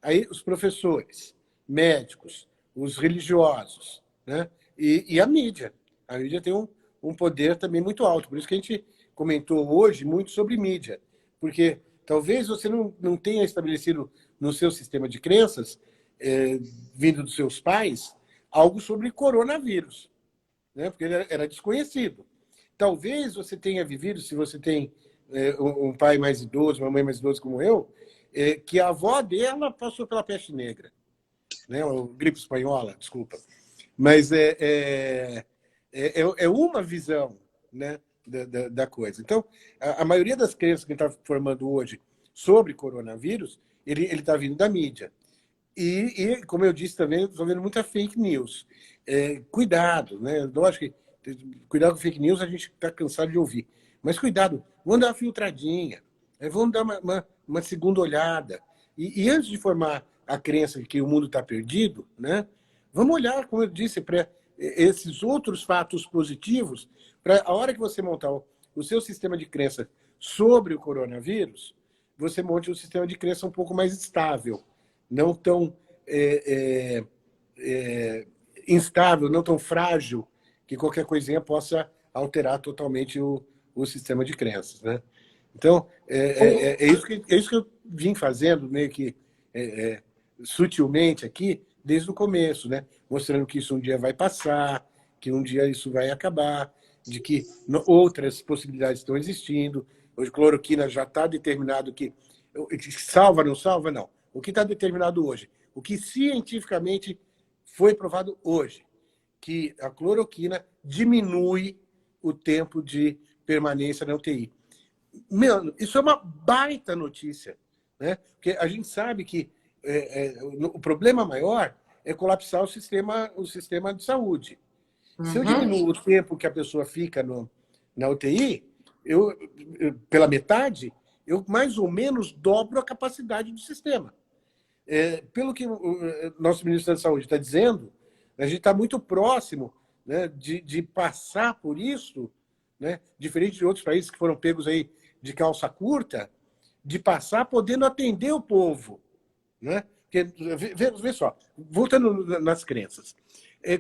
Aí, os professores, médicos, os religiosos, né? E a mídia. A mídia tem um poder também muito alto. Por isso que a gente comentou hoje muito sobre mídia. Porque talvez você não tenha estabelecido no seu sistema de crenças, vindo dos seus pais, algo sobre coronavírus. Né? Porque ele era desconhecido. Talvez você tenha vivido, se você tem um pai mais idoso, uma mãe mais idosa como eu, que a avó dela passou pela peste negra. Né? Ou gripe espanhola, desculpa. Mas é uma visão, né, da coisa. Então, a maioria das crenças que a gente está formando hoje sobre coronavírus, ele está vindo da mídia. E, como eu disse também, estou vendo muita fake news. Cuidado, né? Lógico que cuidado com fake news a gente está cansado de ouvir. Mas cuidado, vamos dar uma filtradinha, vamos dar uma segunda olhada. E antes de formar a crença de que o mundo está perdido, né, vamos olhar, como eu disse, para esses outros fatos positivos, para a hora que você montar o seu sistema de crença sobre o coronavírus, você monte um sistema de crença um pouco mais estável, não tão instável, não tão frágil, que qualquer coisinha possa alterar totalmente o sistema de crenças. Né? Então, é isso que eu vim fazendo, meio que sutilmente aqui, desde o começo, né? Mostrando que isso um dia vai passar, que um dia isso vai acabar, de que outras possibilidades estão existindo. Hoje, cloroquina já está determinado que salva, não salva, não. O que está determinado hoje? O que cientificamente foi provado hoje? Que a cloroquina diminui o tempo de permanência na UTI. Meu, isso é uma baita notícia, né? Porque a gente sabe que o problema maior é colapsar o sistema de saúde. Se eu diminuo o tempo que a pessoa fica na UTI, pela metade, eu mais ou menos dobro a capacidade do sistema. Pelo que o nosso ministro da Saúde está dizendo, a gente está muito próximo, né, de passar por isso, né, diferente de outros países que foram pegos aí de calça curta, de passar podendo atender o povo. Né? Porque, vê só, voltando nas crenças.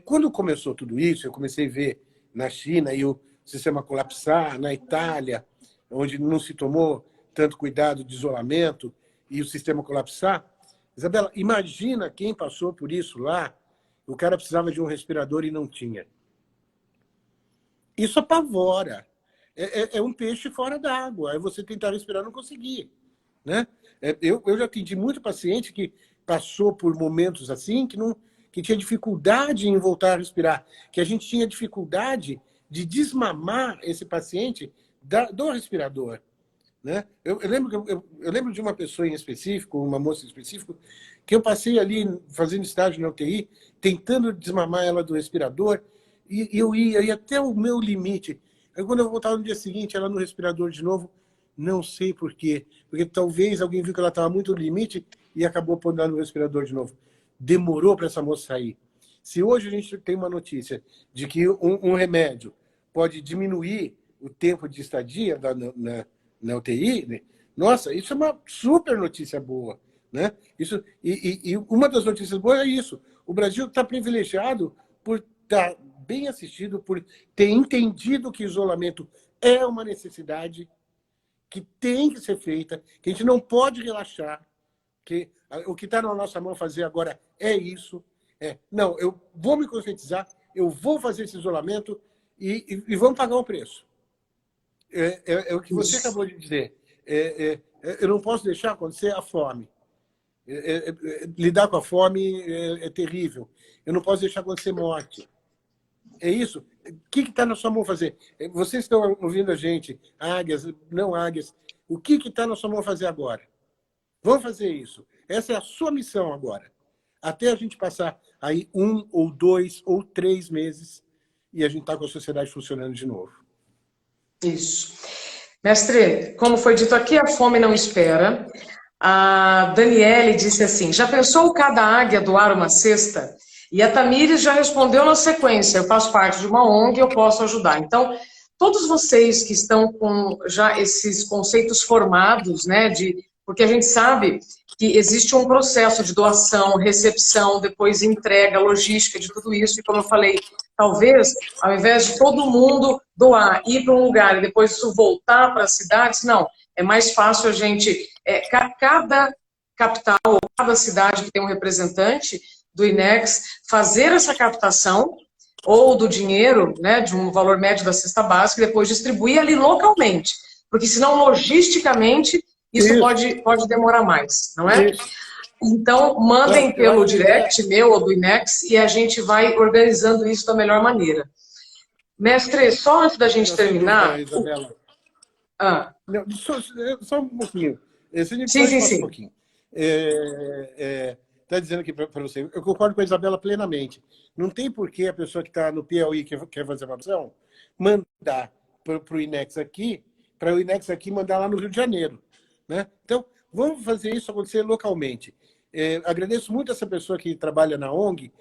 Quando começou tudo isso, eu comecei a ver na China e o sistema colapsar, na Itália, onde não se tomou tanto cuidado de isolamento e o sistema colapsar. Isabela, imagina quem passou por isso lá, o cara precisava de um respirador e não tinha. Isso apavora. É um peixe fora d'água. Aí você tentar respirar e não conseguir. Né? Eu já atendi muito paciente que passou por momentos assim, que tinha dificuldade em voltar a respirar, que a gente tinha dificuldade de desmamar esse paciente do respirador. Né? Eu lembro de uma pessoa em específico, uma moça em específico, que eu passei ali fazendo estágio na UTI, tentando desmamar ela do respirador, e eu ia até o meu limite. Aí quando eu voltava no dia seguinte, ela no respirador de novo, não sei por quê. Porque talvez alguém viu que ela estava muito no limite e acabou pondo ela no respirador de novo. Demorou para essa moça sair. Se hoje a gente tem uma notícia de que um remédio pode diminuir o tempo de estadia na UTI, né? Nossa, isso é uma super notícia boa. Né? E uma das notícias boas é isso. O Brasil está privilegiado por estar bem assistido, por ter entendido que isolamento é uma necessidade que tem que ser feita, que a gente não pode relaxar, que o que está na nossa mão fazer agora é isso. Não, eu vou me conscientizar, eu vou fazer esse isolamento e vamos pagar o preço. É o que você acabou de dizer. Eu não posso deixar acontecer a fome. Lidar com a fome é terrível. Eu não posso deixar acontecer morte. É isso. O que está na sua mão fazer? Vocês estão ouvindo a gente, águias, não águias. O que está na sua mão fazer agora? Vamos fazer isso. Essa é a sua missão agora. Até a gente passar aí 1 ou 2 ou 3 meses e a gente está com a sociedade funcionando de novo. Isso. Mestre, como foi dito aqui, a fome não espera. A Daniele disse assim, já pensou cada águia doar uma cesta? E a Tamires já respondeu na sequência, eu faço parte de uma ONG e eu posso ajudar. Então, todos vocês que estão com já esses conceitos formados, né, porque a gente sabe que existe um processo de doação, recepção, depois entrega, logística de tudo isso, e como eu falei, talvez, ao invés de todo mundo doar, ir para um lugar e depois isso voltar para as cidades, não, é mais fácil a gente, cada capital, ou cada cidade que tem um representante do INEX, fazer essa captação, ou do dinheiro, né, de um valor médio da cesta básica, e depois distribuir ali localmente, porque senão, logisticamente, isso pode demorar mais, não é? Então, mandem pelo direct meu ou do INEX e a gente vai organizando isso da melhor maneira. Mestre, só antes da gente terminar... Isabela. Não, só um pouquinho. Sim. Um pouquinho. Está dizendo aqui para você, eu concordo com a Isabela plenamente. Não tem por que a pessoa que está no Piauí que quer fazer uma ação mandar para o INEX aqui, para o INEX aqui mandar lá no Rio de Janeiro. Né? Então, vamos fazer isso acontecer localmente. Agradeço muito essa pessoa que trabalha na ONG.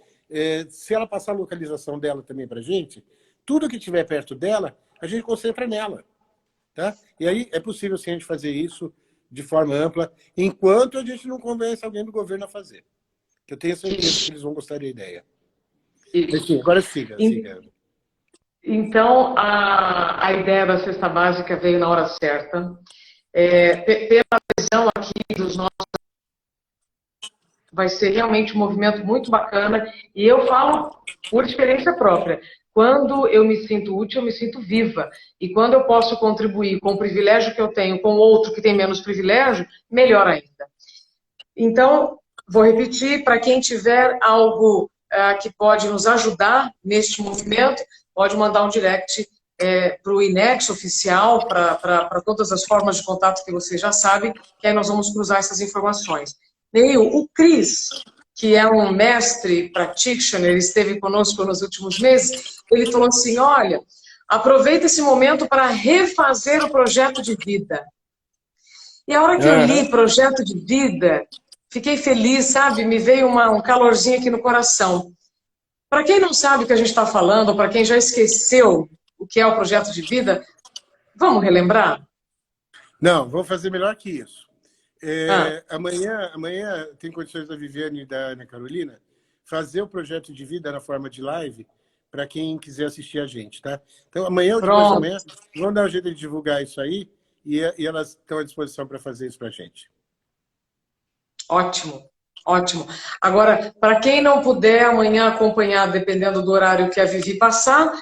Se ela passar a localização dela também para a gente, tudo que estiver perto dela, a gente concentra nela. Tá? E aí é possível sim, a gente fazer isso de forma ampla, enquanto a gente não convence alguém do governo a fazer. Que eu tenho certeza que eles vão gostar da ideia. Enfim, agora siga. Então, a ideia da cesta básica veio na hora certa. Pela visão aqui dos nossos, vai ser realmente um movimento muito bacana, e eu falo por experiência própria. Quando eu me sinto útil, eu me sinto viva. E quando eu posso contribuir com o privilégio que eu tenho com outro que tem menos privilégio, melhor ainda. Então, vou repetir, para quem tiver algo que pode nos ajudar neste movimento, pode mandar um direct para o INEX oficial, para todas as formas de contato que vocês já sabem, que aí nós vamos cruzar essas informações. Neil, o Cris, que é um mestre practitioner, esteve conosco nos últimos meses, ele falou assim, olha, aproveita esse momento para refazer o projeto de vida. E a hora que eu li projeto de vida, fiquei feliz, sabe? Me veio um calorzinho aqui no coração. Para quem não sabe o que a gente está falando, ou para quem já esqueceu o que é o projeto de vida, vamos relembrar? Não, vou fazer melhor que isso. Amanhã tem condições da Viviane e da Ana Carolina fazer o projeto de vida na forma de live para quem quiser assistir a gente, tá? Então, amanhã ou depois de amanhã, vamos dar um jeito de divulgar isso aí e elas estão à disposição para fazer isso para a gente. Ótimo. Agora, para quem não puder amanhã acompanhar, dependendo do horário que a Vivi passar,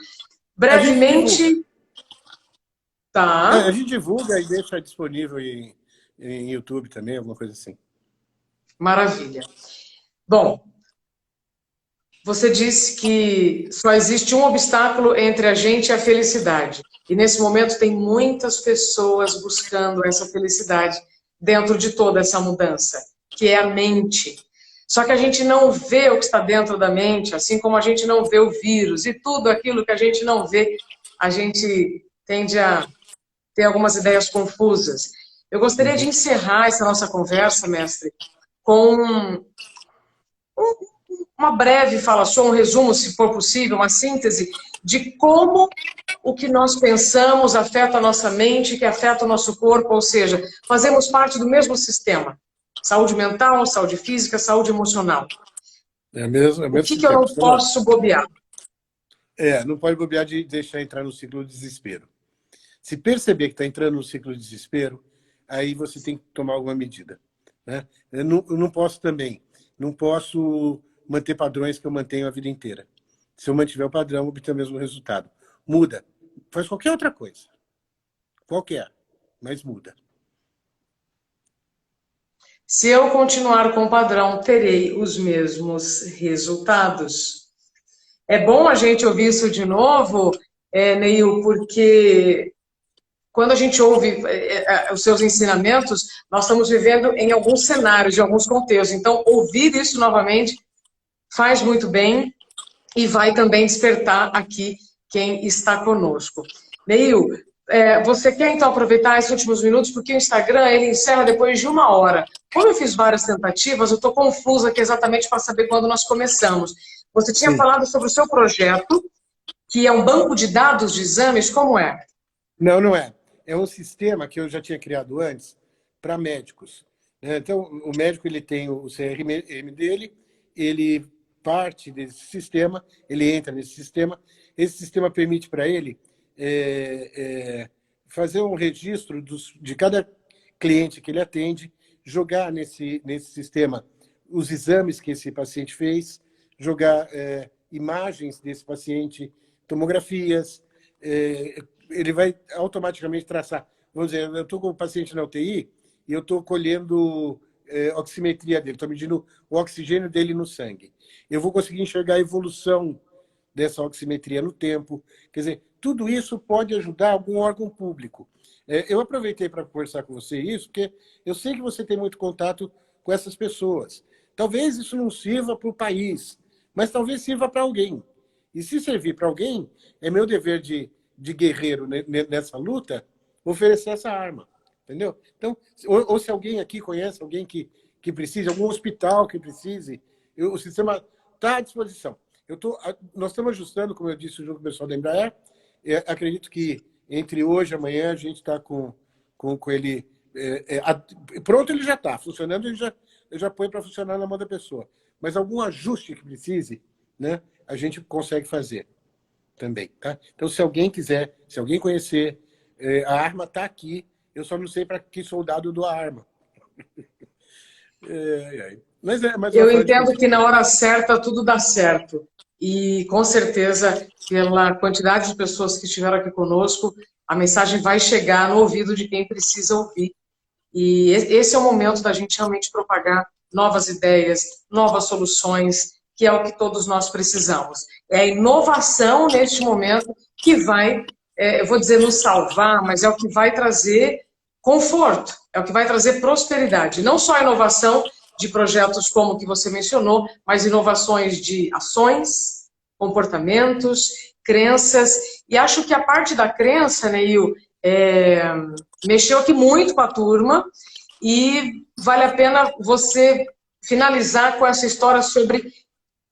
brevemente... A gente divulga e deixa disponível em YouTube também, alguma coisa assim. Maravilha. Bom, você disse que só existe um obstáculo entre a gente e a felicidade. E nesse momento tem muitas pessoas buscando essa felicidade dentro de toda essa mudança, que é a mente. Só que a gente não vê o que está dentro da mente, assim como a gente não vê o vírus. E tudo aquilo que a gente não vê, a gente tende a ter algumas ideias confusas. Eu gostaria de encerrar essa nossa conversa, mestre, com uma breve falação, um resumo, se for possível, uma síntese de como o que nós pensamos afeta a nossa mente, que afeta o nosso corpo, ou seja, fazemos parte do mesmo sistema. Saúde mental, saúde física, saúde emocional. O que eu não posso bobear? Não pode bobear de deixar entrar no ciclo de desespero. Se perceber que está entrando no ciclo de desespero, aí você tem que tomar alguma medida. Né? Eu não posso manter padrões que eu mantenho a vida inteira. Se eu mantiver o padrão, eu obter o mesmo resultado. Muda. Faz qualquer outra coisa. Qualquer. Mas muda. Se eu continuar com o padrão, terei os mesmos resultados. É bom a gente ouvir isso de novo, Neil, porque quando a gente ouve os seus ensinamentos, nós estamos vivendo em alguns cenários, em alguns contextos. Então, ouvir isso novamente faz muito bem e vai também despertar aqui quem está conosco. Neil, você quer então aproveitar esses últimos minutos, porque o Instagram ele encerra depois de 1 hora. Como eu fiz várias tentativas, eu estou confusa aqui exatamente para saber quando nós começamos. Você tinha Sim. falado sobre o seu projeto, que é um banco de dados de exames, como é? Não, não é. É um sistema que eu já tinha criado antes para médicos. Então, o médico ele tem o CRM dele, ele parte desse sistema, ele entra nesse sistema. Esse sistema permite para ele fazer um registro de cada cliente que ele atende, jogar nesse sistema os exames que esse paciente fez, jogar imagens desse paciente, tomografias, ele vai automaticamente traçar. Vamos dizer, eu estou com o paciente na UTI e eu estou colhendo oximetria dele, estou medindo o oxigênio dele no sangue. Eu vou conseguir enxergar a evolução dessa oximetria no tempo. Quer dizer, tudo isso pode ajudar algum órgão público. Eu aproveitei para conversar com você isso, porque eu sei que você tem muito contato com essas pessoas. Talvez isso não sirva para o país, mas talvez sirva para alguém. E se servir para alguém, é meu dever de guerreiro nessa luta, oferecer essa arma. Entendeu? Então, ou se alguém aqui conhece alguém que precise, algum hospital que precise, o sistema está à disposição. Nós estamos ajustando, como eu disse, junto com o pessoal da Embraer. Acredito que entre hoje e amanhã a gente está com ele pronto, ele já está funcionando, eu já põe para funcionar na mão da pessoa. Mas algum ajuste que precise, né, a gente consegue fazer também. Tá? Então, se alguém quiser, se alguém conhecer, a arma está aqui, eu só não sei para que soldado eu dou a arma. Mas eu entendo que na hora certa tudo dá certo. E, com certeza, pela quantidade de pessoas que estiveram aqui conosco, a mensagem vai chegar no ouvido de quem precisa ouvir. E esse é o momento da gente realmente propagar novas ideias, novas soluções, que é o que todos nós precisamos. É a inovação, neste momento, que vai, eu vou dizer, nos salvar, mas é o que vai trazer conforto, é o que vai trazer prosperidade. Não só a inovação de projetos como o que você mencionou, mas inovações de ações, comportamentos, crenças. E acho que a parte da crença, Neil, mexeu aqui muito com a turma e vale a pena você finalizar com essa história sobre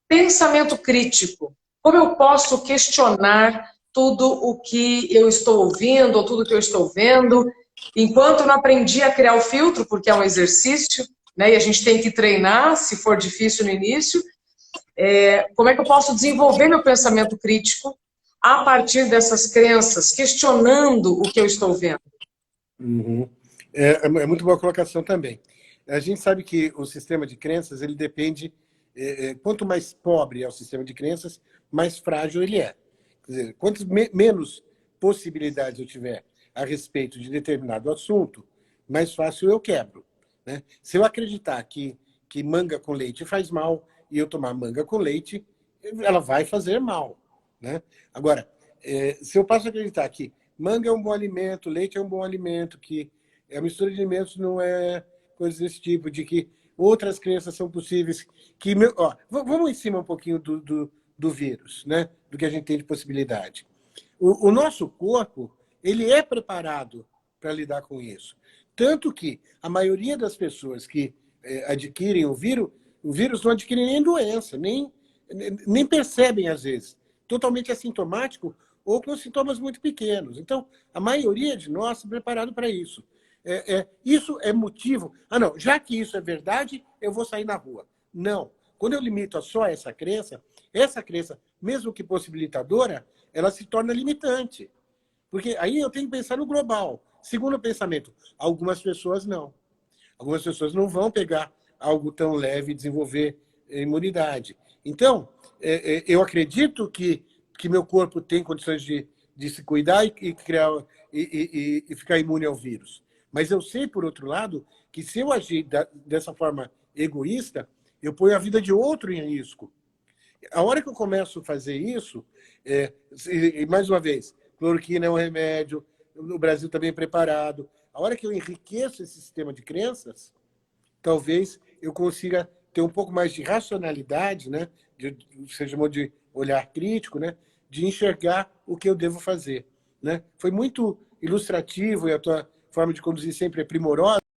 pensamento crítico. Como eu posso questionar tudo o que eu estou ouvindo ou tudo o que eu estou vendo, enquanto eu não aprendi a criar o filtro, porque é um exercício, né, e a gente tem que treinar, se for difícil no início. Como é que eu posso desenvolver meu pensamento crítico a partir dessas crenças, questionando o que eu estou vendo? Uhum. É muito boa colocação também. A gente sabe que o sistema de crenças, ele depende... quanto mais pobre é o sistema de crenças, mais frágil ele é. Quer dizer, quanto menos possibilidades eu tiver a respeito de determinado assunto, mais fácil eu quebro. Né? Se eu acreditar que manga com leite faz mal e eu tomar manga com leite, ela vai fazer mal. Né? Agora, se eu passo a acreditar que manga é um bom alimento, leite é um bom alimento, que a mistura de alimentos não é coisa desse tipo, de que outras crenças são possíveis, que vamos em cima um pouquinho do vírus, né? Do que a gente tem de possibilidade. O nosso corpo, ele é preparado para lidar com isso. Tanto que a maioria das pessoas que adquirem o vírus não adquirem nem doença, nem percebem às vezes. Totalmente assintomático ou com sintomas muito pequenos. Então, a maioria de nós é preparado para isso. Isso é motivo... não, já que isso é verdade, eu vou sair na rua. Não. Quando eu limito a só essa crença, mesmo que possibilitadora, ela se torna limitante. Porque aí eu tenho que pensar no global. Segundo pensamento, algumas pessoas não. Algumas pessoas não vão pegar algo tão leve e desenvolver imunidade. Então, eu acredito que meu corpo tem condições de se cuidar e criar e ficar imune ao vírus. Mas eu sei, por outro lado, que se eu agir dessa forma egoísta, eu ponho a vida de outro em risco. A hora que eu começo a fazer isso, e mais uma vez, cloroquina é um remédio, o Brasil está bem preparado. A hora que eu enriqueço esse sistema de crenças, talvez eu consiga ter um pouco mais de racionalidade, né? Você chamou de olhar crítico, né? de enxergar o que eu devo fazer, né? Foi muito ilustrativo e a tua forma de conduzir sempre é primorosa.